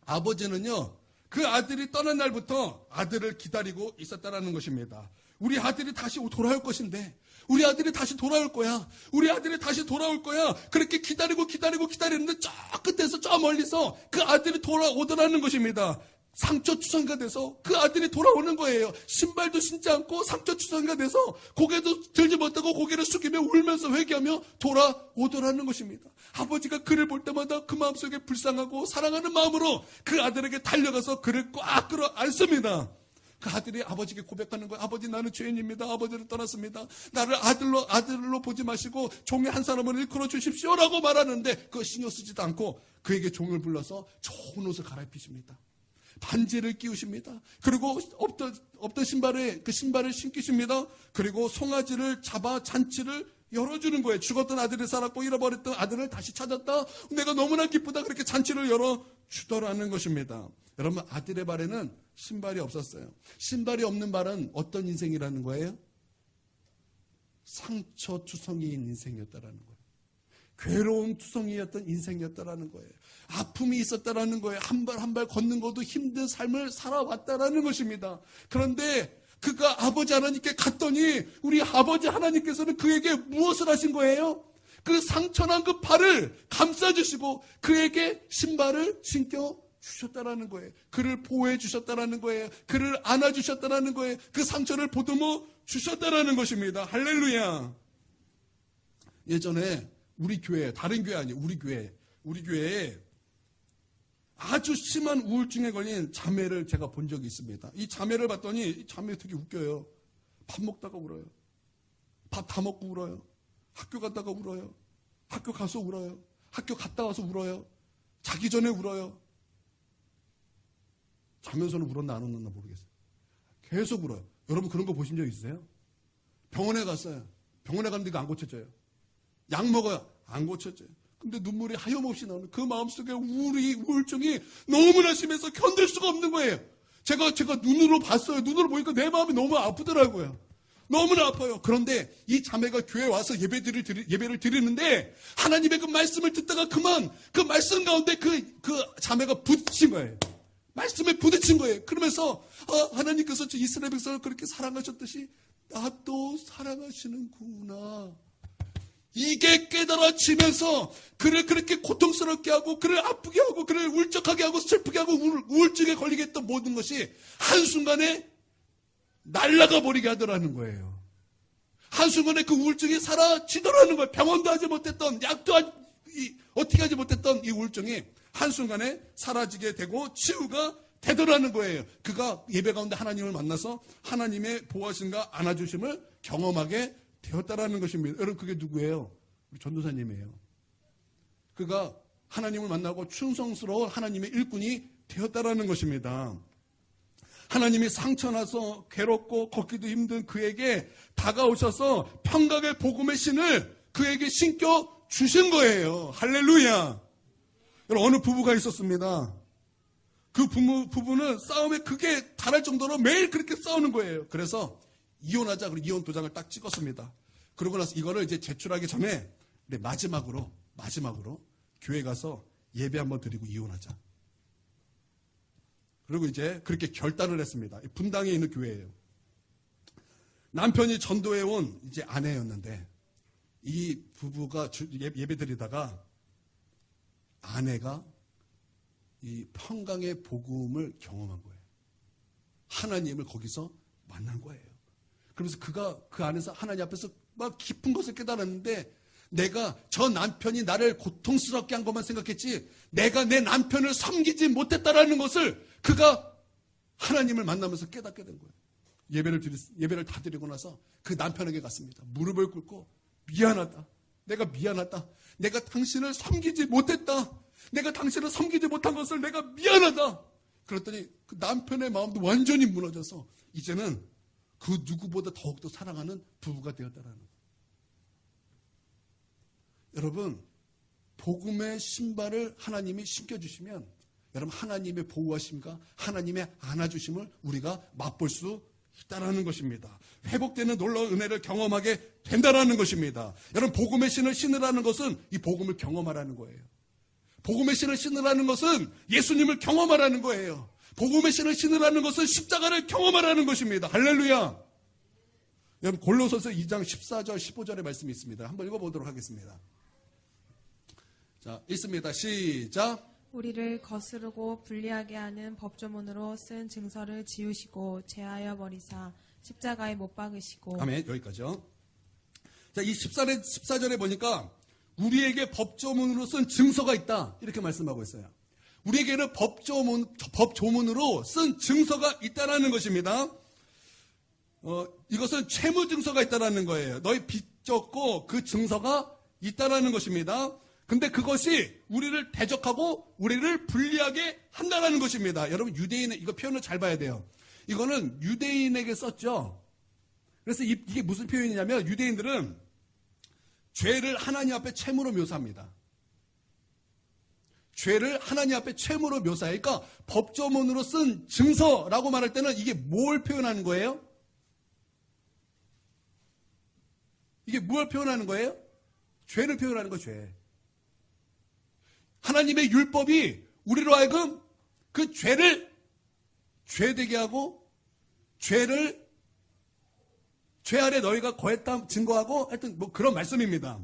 아버지는요, 그 아들이 떠난 날부터 아들을 기다리고 있었다라는 것입니다. 우리 아들이 다시 돌아올 것인데, 우리 아들이 다시 돌아올 거야. 우리 아들이 다시 돌아올 거야. 그렇게 기다리는데 저 끝에서 저 멀리서 그 아들이 돌아오더라는 것입니다. 상처투성이가 돼서 그 아들이 돌아오는 거예요. 신발도 신지 않고 상처투성이가 돼서 고개도 들지 못하고 고개를 숙이며 울면서 회개하며 돌아오더라는 것입니다. 아버지가 그를 볼 때마다 그 마음속에 불쌍하고 사랑하는 마음으로 그 아들에게 달려가서 그를 꽉 끌어 안습니다. 그 아들이 아버지에게 고백하는 거예요. 아버지, 나는 죄인입니다. 아버지를 떠났습니다. 나를 아들로 보지 마시고 종의 한 사람을 일컬어 주십시오라고 말하는데 그거 신경 쓰지도 않고 그에게 종을 불러서 좋은 옷을 갈아입히십니다. 반지를 끼우십니다. 그리고 없던 신발을 신기십니다. 그리고 송아지를 잡아 잔치를 열어주는 거예요. 죽었던 아들이 살았고 잃어버렸던 아들을 다시 찾았다. 내가 너무나 기쁘다. 그렇게 잔치를 열어주더라는 것입니다. 여러분, 아들의 발에는 신발이 없었어요. 신발이 없는 발은 어떤 인생이라는 거예요? 상처투성이인 인생이었다라는 거예요. 괴로운 투성이였던 인생이었다라는 거예요. 아픔이 있었다라는 거예요. 한 발 한 발 걷는 것도 힘든 삶을 살아왔다라는 것입니다. 그런데 그가 아버지 하나님께 갔더니 우리 아버지 하나님께서는 그에게 무엇을 하신 거예요? 그 상처난 그 발을 감싸주시고 그에게 신발을 신겨 주셨다라는 거예요. 그를 보호해 주셨다라는 거예요. 그를 안아주셨다라는 거예요. 그 상처를 보듬어 주셨다라는 것입니다. 할렐루야. 예전에 우리 교회, 다른 교회 아니에요. 우리 교회에 아주 심한 우울증에 걸린 자매를 제가 본 적이 있습니다. 이 자매를 봤더니 이 자매 되게 웃겨요. 밥 먹다가 울어요. 밥 다 먹고 울어요. 학교 갔다가 울어요. 학교 가서 울어요. 학교 갔다 와서 울어요. 자기 전에 울어요. 자면서는 울었나 안 울었나 모르겠어요. 계속 울어요. 여러분 그런 거 보신 적 있으세요? 병원에 갔어요. 병원에 갔는데 이거 안 고쳐져요. 약 먹어요. 안 고쳐져요. 근데 눈물이 하염없이 나오는 그 마음속에 우울증이 너무나 심해서 견딜 수가 없는 거예요. 제가 눈으로 봤어요. 눈으로 보니까 내 마음이 너무 아프더라고요. 너무나 아파요. 그런데 이 자매가 교회에 와서 예배를 드리는데 하나님의 그 말씀을 듣다가 그만 그 말씀 가운데 그 자매가 부딪힌 거예요. 말씀에 부딪힌 거예요. 그러면서 하나님께서 이스라엘 백성을 그렇게 사랑하셨듯이 나도 사랑하시는구나. 이게 깨달아지면서 그를 그렇게 고통스럽게 하고 그를 아프게 하고 그를 울적하게 하고 슬프게 하고 우울증에 걸리게 했던 모든 것이 한순간에 날아가 버리게 하더라는 거예요. 한순간에 그 우울증이 사라지더라는 거예요. 병원도 하지 못했던 약도 어떻게 하지 못했던 이 우울증이 한순간에 사라지게 되고 치유가 되더라는 거예요. 그가 예배 가운데 하나님을 만나서 하나님의 보호하심과 안아주심을 경험하게 되었다라는 것입니다. 여러분 그게 누구예요? 우리 전도사님이에요. 그가 하나님을 만나고 충성스러운 하나님의 일꾼이 되었다라는 것입니다. 하나님이 상처나서 괴롭고 걷기도 힘든 그에게 다가오셔서 평강의 복음의 신을 그에게 신겨 주신 거예요. 할렐루야. 여러분 어느 부부가 있었습니다. 그 부부는 싸움에 극에 달할 정도로 매일 그렇게 싸우는 거예요. 그래서 이혼하자. 그리고 이혼 도장을 딱 찍었습니다. 그러고 나서 이거를 이제 제출하기 전에 마지막으로 교회 가서 예배 한번 드리고 이혼하자. 그리고 이제 그렇게 결단을 했습니다. 분당에 있는 교회예요. 남편이 전도해 온 이제 아내였는데 이 부부가 예배 드리다가 아내가 이 평강의 복음을 경험한 거예요. 하나님을 거기서 만난 거예요. 그러면서 그가 그 안에서 하나님 앞에서 막 깊은 것을 깨달았는데 내가 저 남편이 나를 고통스럽게 한 것만 생각했지 내가 내 남편을 섬기지 못했다라는 것을 그가 하나님을 만나면서 깨닫게 된 거예요. 예배를 다 드리고 나서 그 남편에게 갔습니다. 무릎을 꿇고 미안하다. 내가 미안하다. 내가 당신을 섬기지 못했다. 내가 당신을 섬기지 못한 것을 내가 미안하다. 그랬더니 그 남편의 마음도 완전히 무너져서 이제는 그 누구보다 더욱더 사랑하는 부부가 되었다라는 거예요. 여러분, 복음의 신발을 하나님이 신겨주시면 여러분 하나님의 보호하심과 하나님의 안아주심을 우리가 맛볼 수 있다라는 것입니다. 회복되는 놀라운 은혜를 경험하게 된다라는 것입니다. 여러분 복음의 신을 신으라는 것은 이 복음을 경험하라는 거예요. 복음의 신을 신으라는 것은 예수님을 경험하라는 거예요. 복음의 신을 신으라는 것은 십자가를 경험하라는 것입니다. 할렐루야. 여러분 골로새서 2장 14절 15절의 말씀이 있습니다. 한번 읽어보도록 하겠습니다. 자, 있습니다. 시작. 우리를 거스르고 불리하게 하는 법조문으로 쓴 증서를 지우시고 제하여 버리사 십자가에 못 박으시고. 아멘. 여기까지요. 자, 이 14절에 보니까 우리에게 법조문으로 쓴 증서가 있다. 이렇게 말씀하고 있어요. 우리에게는 법조문으로 쓴 증서가 있다라는 것입니다. 이것은 채무 증서가 있다라는 거예요. 너희 빚졌고 그 증서가 있다라는 것입니다. 근데 그것이 우리를 대적하고 우리를 불리하게 한다라는 것입니다. 여러분 유대인의 이거 표현을 잘 봐야 돼요. 이거는 유대인에게 썼죠. 그래서 이게 무슨 표현이냐면 유대인들은 죄를 하나님 앞에 채무로 묘사합니다. 죄를 하나님 앞에 채무로 묘사해. 그러니까 법조문으로 쓴 증서라고 말할 때는 이게 뭘 표현하는 거예요? 이게 뭘 표현하는 거예요? 죄를 표현하는 거, 죄. 하나님의 율법이 우리로 하여금 그 죄를 죄되게 하고 죄 아래 너희가 거했다 증거하고 하여튼 뭐 그런 말씀입니다.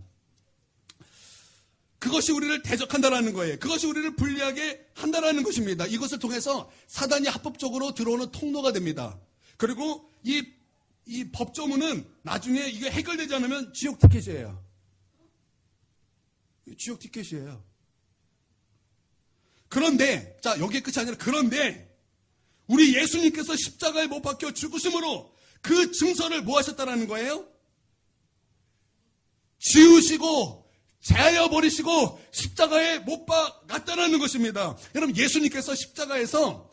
그것이 우리를 대적한다라는 거예요. 그것이 우리를 불리하게 한다라는 것입니다. 이것을 통해서 사단이 합법적으로 들어오는 통로가 됩니다. 그리고 이 법조문은 나중에 이게 해결되지 않으면 지옥 티켓이에요. 지옥 티켓이에요. 그런데, 자, 여기에 끝이 아니라 그런데, 우리 예수님께서 십자가에 못 박혀 죽으심으로 그 증서를 뭐 하셨다라는 거예요? 지우시고, 제하여 버리시고, 십자가에 못 박았다라는 것입니다. 여러분, 예수님께서 십자가에서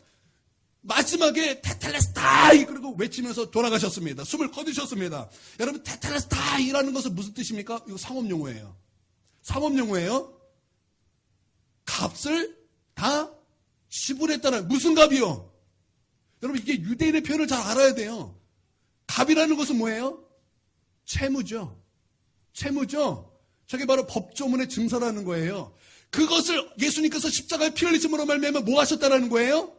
마지막에 테텔레스타이 그리고 외치면서 돌아가셨습니다. 숨을 거두셨습니다. 여러분, 테텔레스타이라는 것은 무슨 뜻입니까? 이거 상업용어예요. 상업용어예요. 값을 다 지불했다는, 무슨 값이요? 여러분, 이게 유대인의 표현을 잘 알아야 돼요. 값이라는 것은 뭐예요? 채무죠. 채무죠. 저게 바로 법조문의 증서라는 거예요. 그것을 예수님께서 십자가에 피 흘리심으로 말미암아 뭐 하셨다라는 거예요?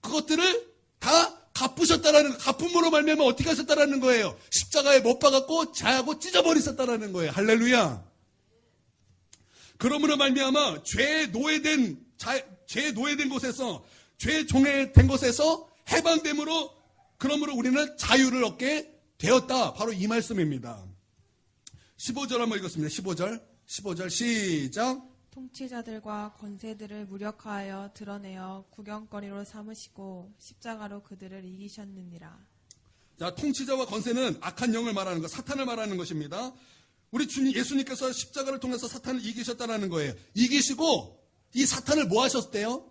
그것들을 다 갚으셨다라는, 갚음으로 말미암아 어떻게 하셨다라는 거예요? 십자가에 못 박았고 자하고 찢어버리셨다라는 거예요. 할렐루야. 그러므로 말미암아 죄에 노예된 곳에서, 죄의 종에 된 것에서 해방됨으로, 그러므로 우리는 자유를 얻게 되었다. 바로 이 말씀입니다. 15절 한번 읽었습니다. 15절 시작. 통치자들과 권세들을 무력화하여 드러내어 구경거리로 삼으시고 십자가로 그들을 이기셨느니라. 자, 통치자와 권세는 악한 영을 말하는 것, 사탄을 말하는 것입니다. 우리 주님 예수님께서 십자가를 통해서 사탄을 이기셨다는 거예요. 이기시고 이 사탄을 뭐 하셨대요?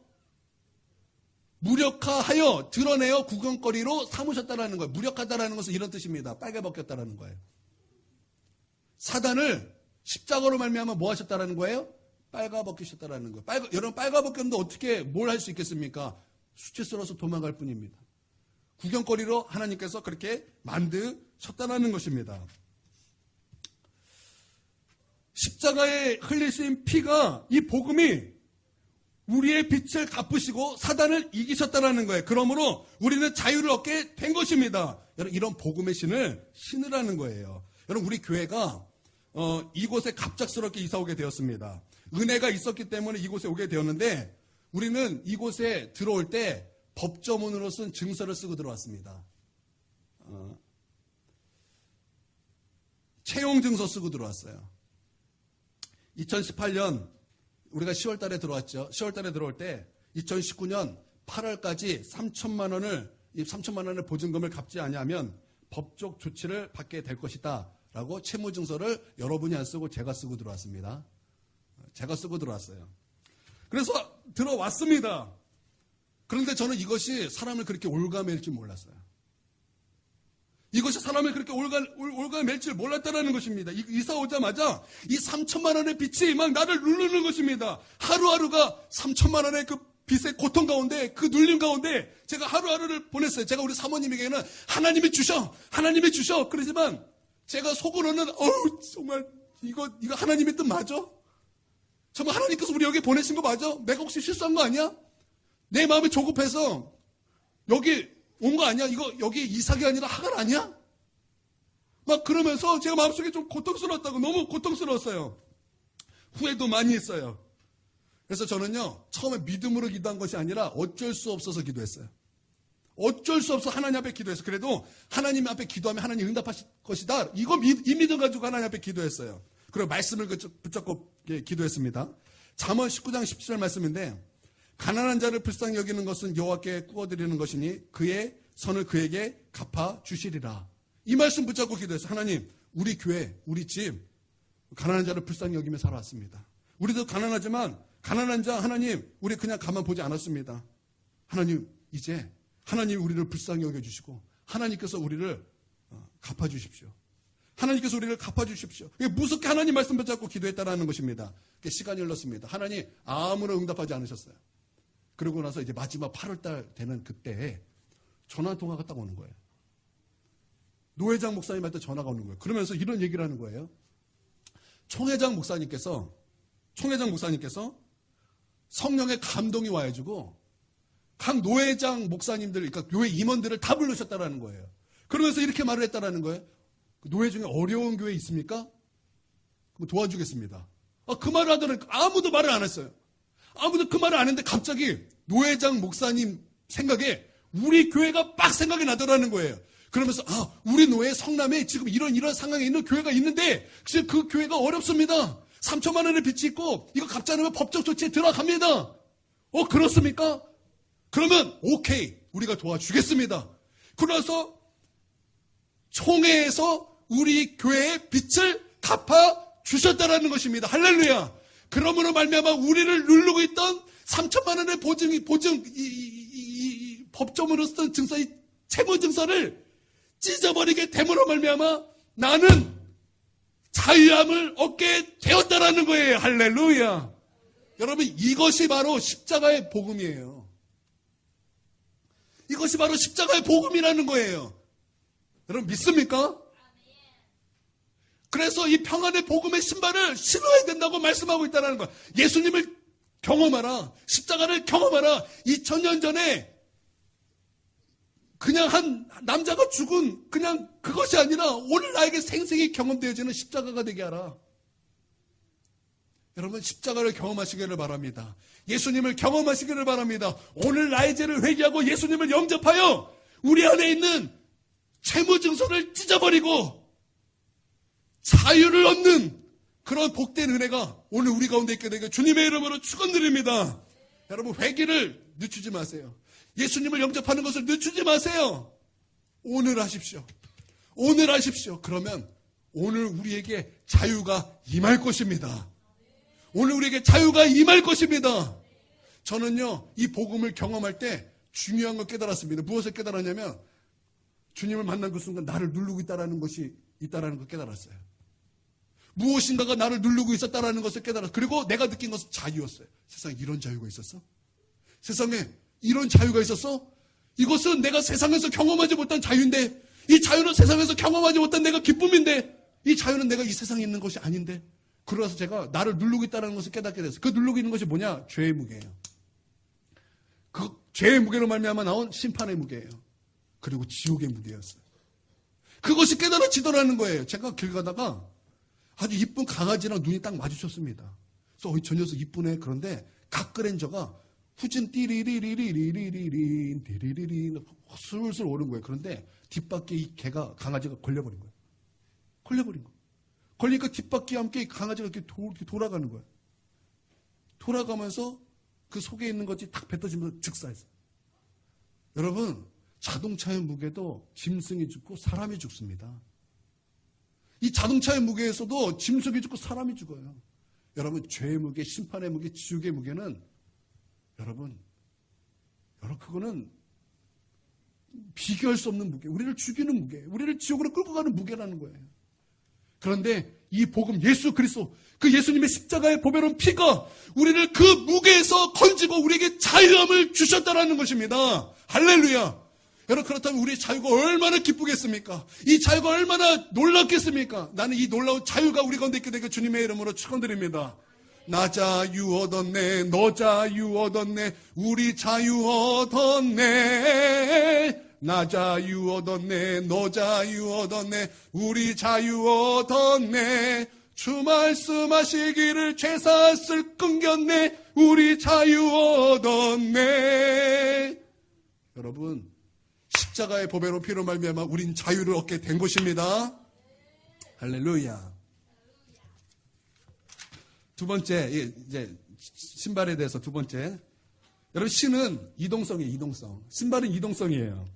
무력화하여 드러내어 구경거리로 삼으셨다는 거예요. 무력하다라는 것은 이런 뜻입니다. 빨개 벗겼다라는 거예요. 사단을 십자가로 말미암아 뭐 하셨다라는 거예요? 빨가 벗기셨다라는 거예요. 여러분, 빨가 벗겼는데 어떻게 뭘 할 수 있겠습니까? 수치스러워서 도망갈 뿐입니다. 구경거리로 하나님께서 그렇게 만드셨다라는 것입니다. 십자가에 흘리신 피가, 이 복음이 우리의 빛을 갚으시고 사단을 이기셨다라는 거예요. 그러므로 우리는 자유를 얻게 된 것입니다. 여러분, 이런 복음의 신을 신으라는 거예요. 여러분, 우리 교회가 이곳에 갑작스럽게 이사 오게 되었습니다. 은혜가 있었기 때문에 이곳에 오게 되었는데, 우리는 이곳에 들어올 때 법조문으로 쓴 증서를 쓰고 들어왔습니다. 채용 증서 쓰고 들어왔어요. 2018년 우리가 10월 달에 들어왔죠. 10월 달에 들어올 때 2019년 8월까지 3천만 원을 보증금을 갚지 않으면 법적 조치를 받게 될 것이다 라고 채무 증서를 여러분이 안 쓰고 제가 쓰고 들어왔습니다. 제가 쓰고 들어왔어요. 그래서 들어왔습니다. 그런데 저는 이것이 사람을 그렇게 올가맬 줄 몰랐어요. 이것이 사람을 그렇게 올가맬 줄 몰랐다는 것입니다. 이사 오자마자 이 3천만 원의 빚이 막 나를 누르는 것입니다. 하루하루가 3천만 원의 그 빚의 고통 가운데, 그 눌림 가운데 제가 하루하루를 보냈어요. 제가 우리 사모님에게는 하나님이 주셔, 그러지만 제가 속으로는 정말 이거 하나님의 뜻 맞아? 정말 하나님께서 우리 여기 보내신 거 맞아? 내가 혹시 실수한 거 아니야? 내 마음이 조급해서 여기 온 거 아니야? 이거 여기 이삭이 아니라 하갈 아니야? 막 그러면서 제가 마음속에 좀 고통스러웠다고, 너무 고통스러웠어요. 후회도 많이 했어요. 그래서 저는요, 처음에 믿음으로 기도한 것이 아니라 어쩔 수 없어서 기도했어요. 어쩔 수 없어 하나님 앞에 기도했어요. 그래도 하나님 앞에 기도하면 하나님 응답하실 것이다. 이 믿음 가지고 하나님 앞에 기도했어요. 그리고 말씀을 붙잡고 기도했습니다. 잠언 19장 17절 말씀인데, 가난한 자를 불쌍히 여기는 것은 여호와께 꾸어드리는 것이니 그의 선을 그에게 갚아 주시리라. 이 말씀 붙잡고 기도했어요. 하나님, 우리 교회, 우리 집 가난한 자를 불쌍히 여기며 살아왔습니다. 우리도 가난하지만 가난한 자 하나님, 우리 그냥 가만 보지 않았습니다. 하나님, 이제 하나님 우리를 불쌍히 여겨주시고 하나님께서 우리를 갚아주십시오. 하나님께서 우리를 갚아주십시오. 무섭게 하나님 말씀 붙잡고 기도했다라는 것입니다. 시간이 흘렀습니다. 하나님 아무런 응답하지 않으셨어요. 그러고 나서 이제 마지막 8월달 되는 그때에 전화통화가 딱 오는 거예요. 노회장 목사님한테 전화가 오는 거예요. 그러면서 이런 얘기를 하는 거예요. 총회장 목사님께서 성령의 감동이 와가지고 각 노회장 목사님들, 그러니까 교회 임원들을 다 부르셨다라는 거예요. 그러면서 이렇게 말을 했다라는 거예요. 노회 중에 어려운 교회 있습니까? 그럼 도와주겠습니다. 그 말을 하더니 아무도 말을 안 했어요. 아무도 그 말을 안 했는데 갑자기 노회장 목사님 생각에 우리 교회가 막 생각이 나더라는 거예요. 그러면서 우리 노회 성남에 지금 이런 상황에 있는 교회가 있는데 지금 그 교회가 어렵습니다. 3천만 원의 빚이 있고 이거 갚지 않으면 법적 조치에 들어갑니다. 그렇습니까? 그러면 오케이, 우리가 도와주겠습니다. 그러나서 총회에서 우리 교회의 빚을 갚아 주셨다라는 것입니다. 할렐루야. 그러므로 말미암아 우리를 누르고 있던 3천만 원의 법조문으로 쓰던 증서, 이 채무 증서를 찢어버리게 됨으로 말미암아 나는 자유함을 얻게 되었다라는 거예요. 할렐루야. 여러분, 이것이 바로 십자가의 복음이에요. 이것이 바로 십자가의 복음이라는 거예요. 여러분 믿습니까? 그래서 이 평안의 복음의 신발을 신어야 된다고 말씀하고 있다는 거야. 예수님을 경험하라. 십자가를 경험하라. 2000년 전에 그냥 한 남자가 죽은 그냥 그것이 아니라 오늘 나에게 생생히 경험되어지는 십자가가 되게 하라. 여러분 십자가를 경험하시기를 바랍니다. 예수님을 경험하시기를 바랍니다. 오늘 나의 죄를 회개하고 예수님을 영접하여 우리 안에 있는 채무 증서를 찢어버리고 자유를 얻는 그런 복된 은혜가 오늘 우리 가운데 있게 되게 주님의 이름으로 축원드립니다. 여러분 회개를 늦추지 마세요. 예수님을 영접하는 것을 늦추지 마세요. 오늘 하십시오. 오늘 하십시오. 그러면 오늘 우리에게 자유가 임할 것입니다. 오늘 우리에게 자유가 임할 것입니다. 저는요, 이 복음을 경험할 때 중요한 걸 깨달았습니다. 무엇을 깨달았냐면 주님을 만난 그 순간 나를 누르고 있다는 것이 있다는 걸 깨달았어요. 무엇인가가 나를 누르고 있었다는 것을 깨달았어요. 그리고 내가 느낀 것은 자유였어요. 세상에 이런 자유가 있었어? 세상에 이런 자유가 있었어? 이것은 내가 세상에서 경험하지 못한 자유인데, 이 자유는 세상에서 경험하지 못한 내가 기쁨인데, 이 자유는 내가 이 세상에 있는 것이 아닌데, 그러서 제가 나를 누르고 있다는 것을 깨닫게 됐어요. 그 누르고 있는 것이 뭐냐? 죄의 무게예요. 그 죄의 무게로 말미암아 나온 심판의 무게예요. 그리고 지옥의 무게였어요. 그것이 깨달아지더라는 거예요. 제가 길 가다가 아주 이쁜 강아지랑 눈이 딱 마주쳤습니다. 그래서 저 녀석 이쁘네. 그런데 각그랜저가 후진 띠리리리리리리리린 디리리리 슬슬 오는 거예요. 그런데 뒷바퀴에 이 개가 강아지가 걸려버린 거예요. 걸려버린 거예요. 걸리니까 뒷바퀴와 함께 이 강아지가 이렇게 돌아가는 거예요. 돌아가면서 그 속에 있는 것이 탁 뱉어지면서 즉사했어요. 여러분 자동차의 무게도 짐승이 죽고 사람이 죽습니다. 이 자동차의 무게에서도 짐승이 죽고 사람이 죽어요. 여러분 죄의 무게, 심판의 무게, 지옥의 무게는 여러분 그거는 비교할 수 없는 무게, 우리를 죽이는 무게, 우리를 지옥으로 끌고 가는 무게라는 거예요. 그런데 이 복음 예수 그리스도, 그 예수님의 십자가의 보배로운 피가 우리를 그 무게에서 건지고 우리에게 자유함을 주셨다라는 것입니다. 할렐루야. 여러분 그렇다면 우리의 자유가 얼마나 기쁘겠습니까? 이 자유가 얼마나 놀랍겠습니까? 나는 이 놀라운 자유가 우리 가운데 있게 되게 주님의 이름으로 축원드립니다. 나 자유 얻었네, 너 자유 얻었네, 우리 자유 얻었네. 나 자유 얻었네, 너 자유 얻었네, 우리 자유 얻었네. 주 말씀하시기를 죄사슬 끊겼네, 우리 자유 얻었네. 여러분 십자가의 보배로 피로 말미암아 우린 자유를 얻게 된 것입니다. 할렐루야. 두 번째, 이제 신발에 대해서 두 번째. 여러분 신은 이동성이에요. 이동성. 신발은 이동성이에요.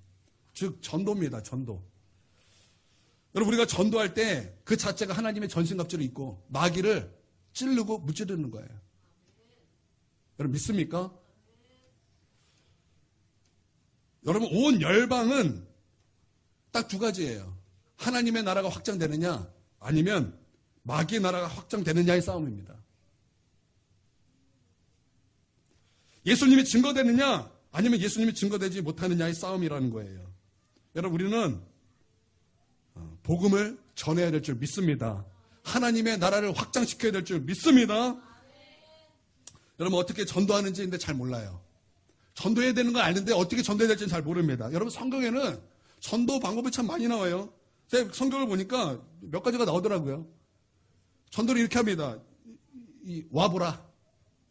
즉 전도입니다. 전도. 여러분 우리가 전도할 때 그 자체가 하나님의 전신갑주를 입고 마귀를 찌르고 무찌르는 거예요. 여러분 믿습니까? 여러분 온 열방은 딱 두 가지예요. 하나님의 나라가 확장되느냐 아니면 마귀의 나라가 확장되느냐의 싸움입니다. 예수님이 증거되느냐 아니면 예수님이 증거되지 못하느냐의 싸움이라는 거예요. 여러분 우리는 복음을 전해야 될 줄 믿습니다. 하나님의 나라를 확장시켜야 될 줄 믿습니다. 여러분 어떻게 전도하는지 근데 잘 몰라요. 전도해야 되는 걸 아는데 어떻게 전도해야 될지는 잘 모릅니다. 여러분 성경에는 전도 방법이 참 많이 나와요. 제가 성경을 보니까 몇 가지가 나오더라고요. 전도를 이렇게 합니다. 와보라.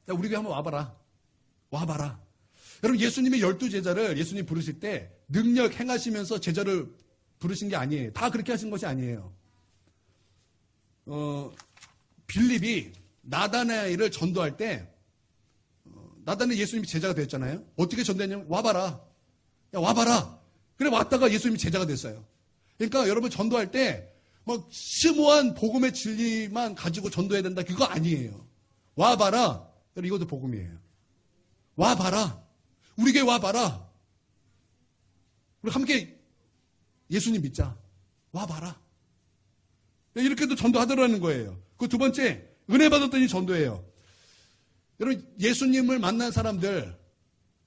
야, 우리에게 한번 와봐라. 와봐라. 여러분 예수님이 12제자를 예수님 부르실 때 능력 행하시면서 제자를 부르신 게 아니에요. 다 그렇게 하신 것이 아니에요. 빌립이 나다나엘을 전도할 때 나다나엘 예수님이 제자가 됐잖아요. 어떻게 전도했냐면 와봐라. 야 와봐라. 그래 왔다가 예수님이 제자가 됐어요. 그러니까 여러분 전도할 때 뭐 심오한 복음의 진리만 가지고 전도해야 된다 그거 아니에요. 와봐라. 이것도 복음이에요. 와봐라. 우리에게 와봐라. 우리 함께 예수님 믿자. 와봐라. 이렇게도 전도하더라는 거예요. 그 두 번째 은혜 받았더니 전도예요. 여러분 예수님을 만난 사람들,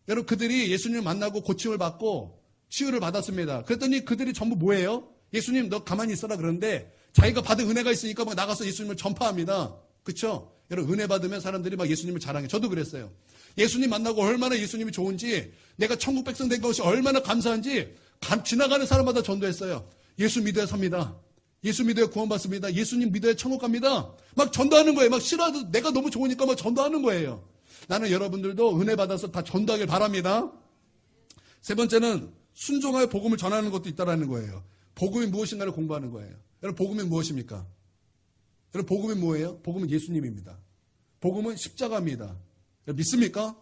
여러분 그들이 예수님을 만나고 고침을 받고 치유를 받았습니다. 그랬더니 그들이 전부 뭐예요? 예수님 너 가만히 있어라 그러는데 자기가 받은 은혜가 있으니까 막 나가서 예수님을 전파합니다. 그렇죠? 여러분 은혜 받으면 사람들이 막 예수님을 자랑해. 저도 그랬어요. 예수님 만나고 얼마나 예수님이 좋은지, 내가 천국 백성 된 것이 얼마나 감사한지 지나가는 사람마다 전도했어요. 예수 믿어야 삽니다. 예수 믿어야 구원받습니다. 예수님 믿어야 천국 갑니다. 막 전도하는 거예요. 막 싫어도 내가 너무 좋으니까 막 전도하는 거예요. 나는 여러분들도 은혜 받아서 다 전도하길 바랍니다. 세 번째는 순종하여 복음을 전하는 것도 있다라는 거예요. 복음이 무엇인가를 공부하는 거예요. 여러분 복음이 무엇입니까? 여러분 복음이 뭐예요? 복음은 예수님입니다. 복음은 십자가입니다. 믿습니까?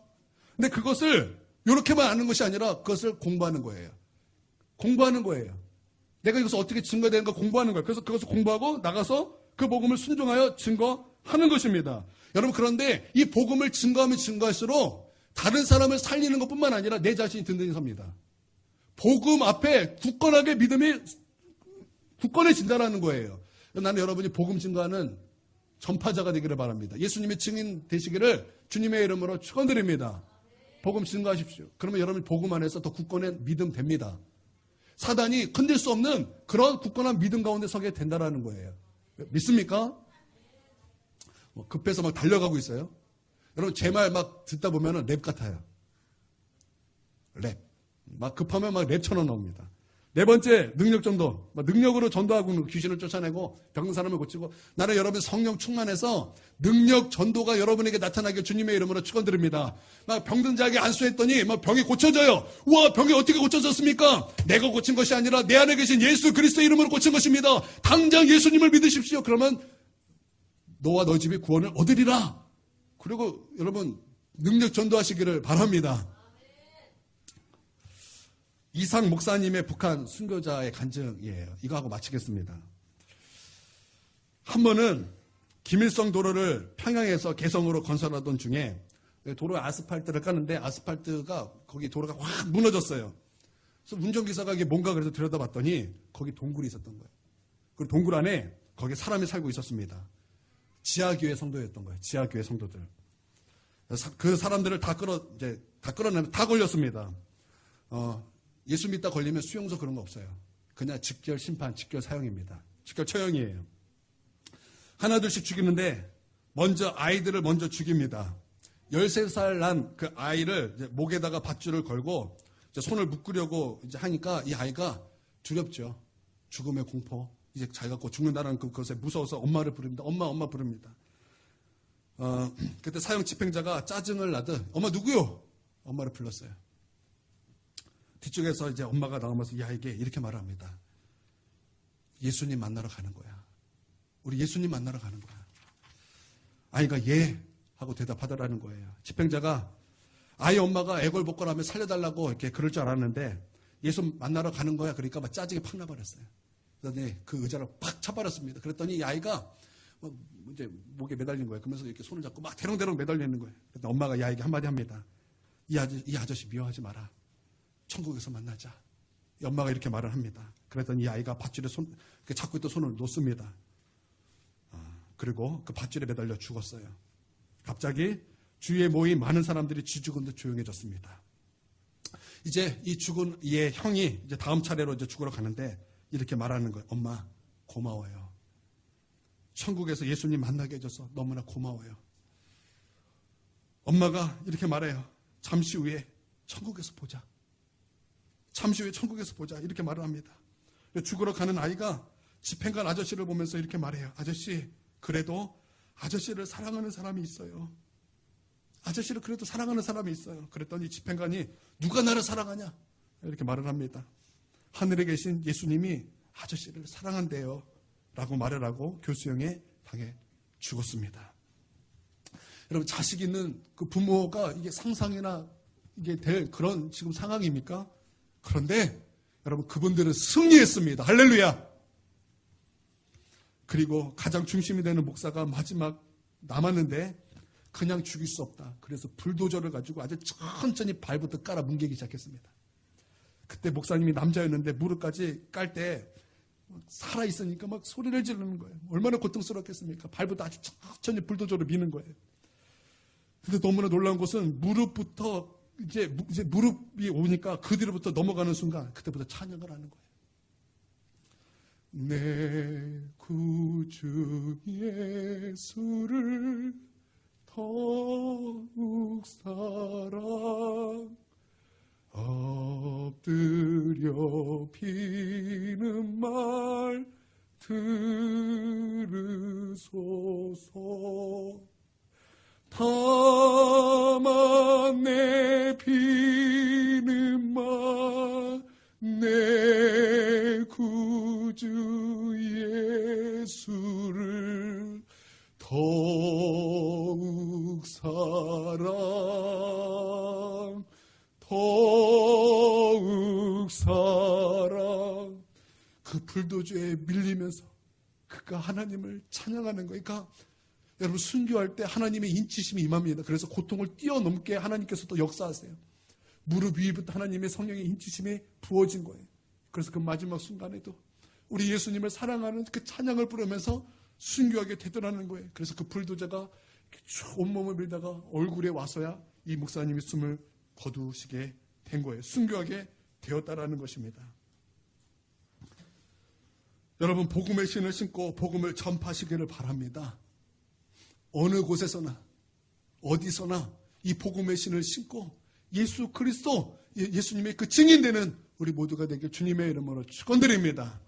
근데 그것을 이렇게만 아는 것이 아니라 그것을 공부하는 거예요. 공부하는 거예요. 내가 이것을 어떻게 증거되는가 공부하는 거예요. 그래서 그것을 공부하고 나가서 그 복음을 순종하여 증거하는 것입니다. 여러분 그런데 이 복음을 증거하면 증거할수록 다른 사람을 살리는 것뿐만 아니라 내 자신이 든든히 섭니다. 복음 앞에 굳건하게 믿음이 굳건해진다는 거예요. 나는 여러분이 복음 증거하는 전파자가 되기를 바랍니다. 예수님의 증인 되시기를 주님의 이름으로 축원드립니다. 복음 증거하십시오. 그러면 여러분 복음 안에서 더 굳건한 믿음 됩니다. 사단이 건들 수 없는 그런 굳건한 믿음 가운데 서게 된다는 거예요. 믿습니까? 급해서 막 달려가고 있어요. 여러분 제 말 막 듣다 보면 랩 같아요. 랩. 막 급하면 막 랩처럼 나옵니다. 네 번째, 능력 전도. 능력으로 전도하고 귀신을 쫓아내고 병든 사람을 고치고, 나는 여러분 성령 충만해서 능력 전도가 여러분에게 나타나길 주님의 이름으로 축원드립니다. 막 병든 자에게 안수했더니 막 병이 고쳐져요. 우와, 병이 어떻게 고쳐졌습니까? 내가 고친 것이 아니라 내 안에 계신 예수 그리스도의 이름으로 고친 것입니다. 당장 예수님을 믿으십시오. 그러면 너와 너 집이 구원을 얻으리라. 그리고 여러분 능력 전도하시기를 바랍니다. 이상 목사님의 북한 순교자의 간증이에요. 이거 하고 마치겠습니다. 한 번은 김일성 도로를 평양에서 개성으로 건설하던 중에 도로에 아스팔트를 까는데 아스팔트가 거기 도로가 확 무너졌어요. 그래서 운전기사가 이게 뭔가 그래서 들여다봤더니 거기 동굴이 있었던 거예요. 그리고 동굴 안에 거기 사람이 살고 있었습니다. 지하교회 성도였던 거예요. 지하교회 성도들. 그 사람들을 다 끌어내면 다 걸렸습니다. 예수 믿다 걸리면 수용소 그런 거 없어요. 그냥 직결 심판, 직결 사형입니다. 직결 처형이에요. 하나둘씩 죽이는데 먼저 아이들을 먼저 죽입니다. 13살 난 그 아이를 이제 목에다가 밧줄을 걸고 이제 손을 묶으려고 이제 하니까 이 아이가 두렵죠. 죽음의 공포. 이제 자기가 곧 죽는다는 그것에 무서워서 엄마를 부릅니다. 엄마 부릅니다. 그때 사형 집행자가 짜증을 나듯 엄마 누구요? 엄마를 불렀어요. 뒤쪽에서 이제 엄마가 나오면서 이 아이에게 이렇게 말합니다. 예수님 만나러 가는 거야. 우리 예수님 만나러 가는 거야. 아이가 예 하고 대답하더라는 거예요. 집행자가 아이 엄마가 애걸복걸하며 살려달라고 이렇게 그럴 줄 알았는데 예수 만나러 가는 거야. 그러니까 막 짜증이 팍 나버렸어요. 그랬더니 그 의자를 팍 쳐버렸습니다. 그랬더니 이 아이가 이제 목에 매달린 거예요. 그러면서 이렇게 손을 잡고 막 대롱대롱 매달리는 거예요. 그랬더니 엄마가 이 아이에게 한마디 합니다. 이 아저씨 미워하지 마라. 천국에서 만나자. 이 엄마가 이렇게 말을 합니다. 그랬더니 이 아이가 밧줄에 잡고 있던 손을 놓습니다. 그리고 그 밧줄에 매달려 죽었어요. 갑자기 주위에 모인 많은 사람들이 쥐죽은 듯 조용해졌습니다. 이제 이 죽은 이의 형이 이제 다음 차례로 이제 죽으러 가는데 이렇게 말하는 거예요. 엄마 고마워요. 천국에서 예수님 만나게 해줘서 너무나 고마워요. 엄마가 이렇게 말해요. 잠시 후에 천국에서 보자. 잠시 후에 천국에서 보자. 이렇게 말을 합니다. 죽으러 가는 아이가 집행관 아저씨를 보면서 이렇게 말해요. 아저씨, 그래도 아저씨를 사랑하는 사람이 있어요. 아저씨를 그래도 사랑하는 사람이 있어요. 그랬더니 집행관이 누가 나를 사랑하냐? 이렇게 말을 합니다. 하늘에 계신 예수님이 아저씨를 사랑한대요. 라고 말을 하고 교수형에 당해 죽었습니다. 여러분, 자식 있는 그 부모가 이게 상상이나 이게 될 그런 지금 상황입니까? 그런데 여러분, 그분들은 승리했습니다. 할렐루야! 그리고 가장 중심이 되는 목사가 마지막 남았는데 그냥 죽일 수 없다. 그래서 불도저를 가지고 아주 천천히 발부터 깔아 뭉개기 시작했습니다. 그때 목사님이 남자였는데 무릎까지 깔 때 살아있으니까 막 소리를 지르는 거예요. 얼마나 고통스럽겠습니까? 발부터 아주 천천히 불도저로 미는 거예요. 근데 너무나 놀라운 것은 무릎부터 이제 무릎이 오니까 그 뒤로부터 넘어가는 순간 그때부터 찬양을 하는 거예요. 내 구주 예수를 더욱 사랑 엎드려 비는 말 들으소서. 다만 내 비는 말 내 구주 예수를 더욱 사랑 더욱 사랑. 그 불도저에 밀리면서 그가 하나님을 찬양하는 거예요. 그러니까 여러분 순교할 때 하나님의 인치심이 임합니다. 그래서 고통을 뛰어넘게 하나님께서 또 역사하세요. 무릎 위부터 하나님의 성령의 인치심이 부어진 거예요. 그래서 그 마지막 순간에도 우리 예수님을 사랑하는 그 찬양을 부르면서 순교하게 되더라는 거예요. 그래서 그 불도저가 온몸을 밀다가 얼굴에 와서야 이 목사님이 숨을 거두시게 된 거예요. 순교하게 되었다라는 것입니다. 여러분 복음의 신을 신고 복음을 전파하시기를 바랍니다. 어느 곳에서나 어디서나 이 복음의 신을 신고 예수 그리스도 예수님의 그 증인되는 우리 모두가 되길 주님의 이름으로 축원드립니다.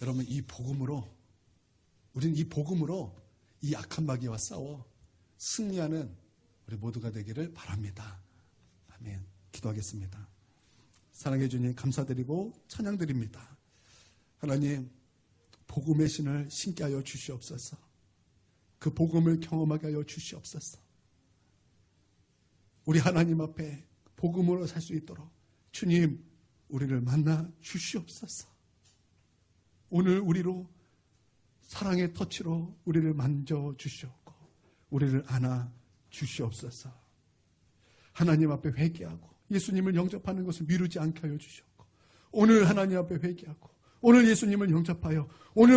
여러분 이 복음으로 우리는 이 복음으로 이 악한 마귀와 싸워 승리하는 우리 모두가 되기를 바랍니다. 아멘. 기도하겠습니다. 사랑해 주님 감사드리고 찬양드립니다. 하나님 복음의 신을 신게 하여 주시옵소서. 그 복음을 경험하게 하여 주시옵소서. 우리 하나님 앞에 복음으로 살 수 있도록 주님 우리를 만나 주시옵소서. 오늘 우리로 사랑의 터치로 우리를 만져 주시옵고 우리를 안아 주시옵소서. 하나님 앞에 회개하고 예수님을 영접하는 것을 미루지 않게 하여 주시옵고 오늘 하나님 앞에 회개하고 오늘 예수님을 영접하여 오늘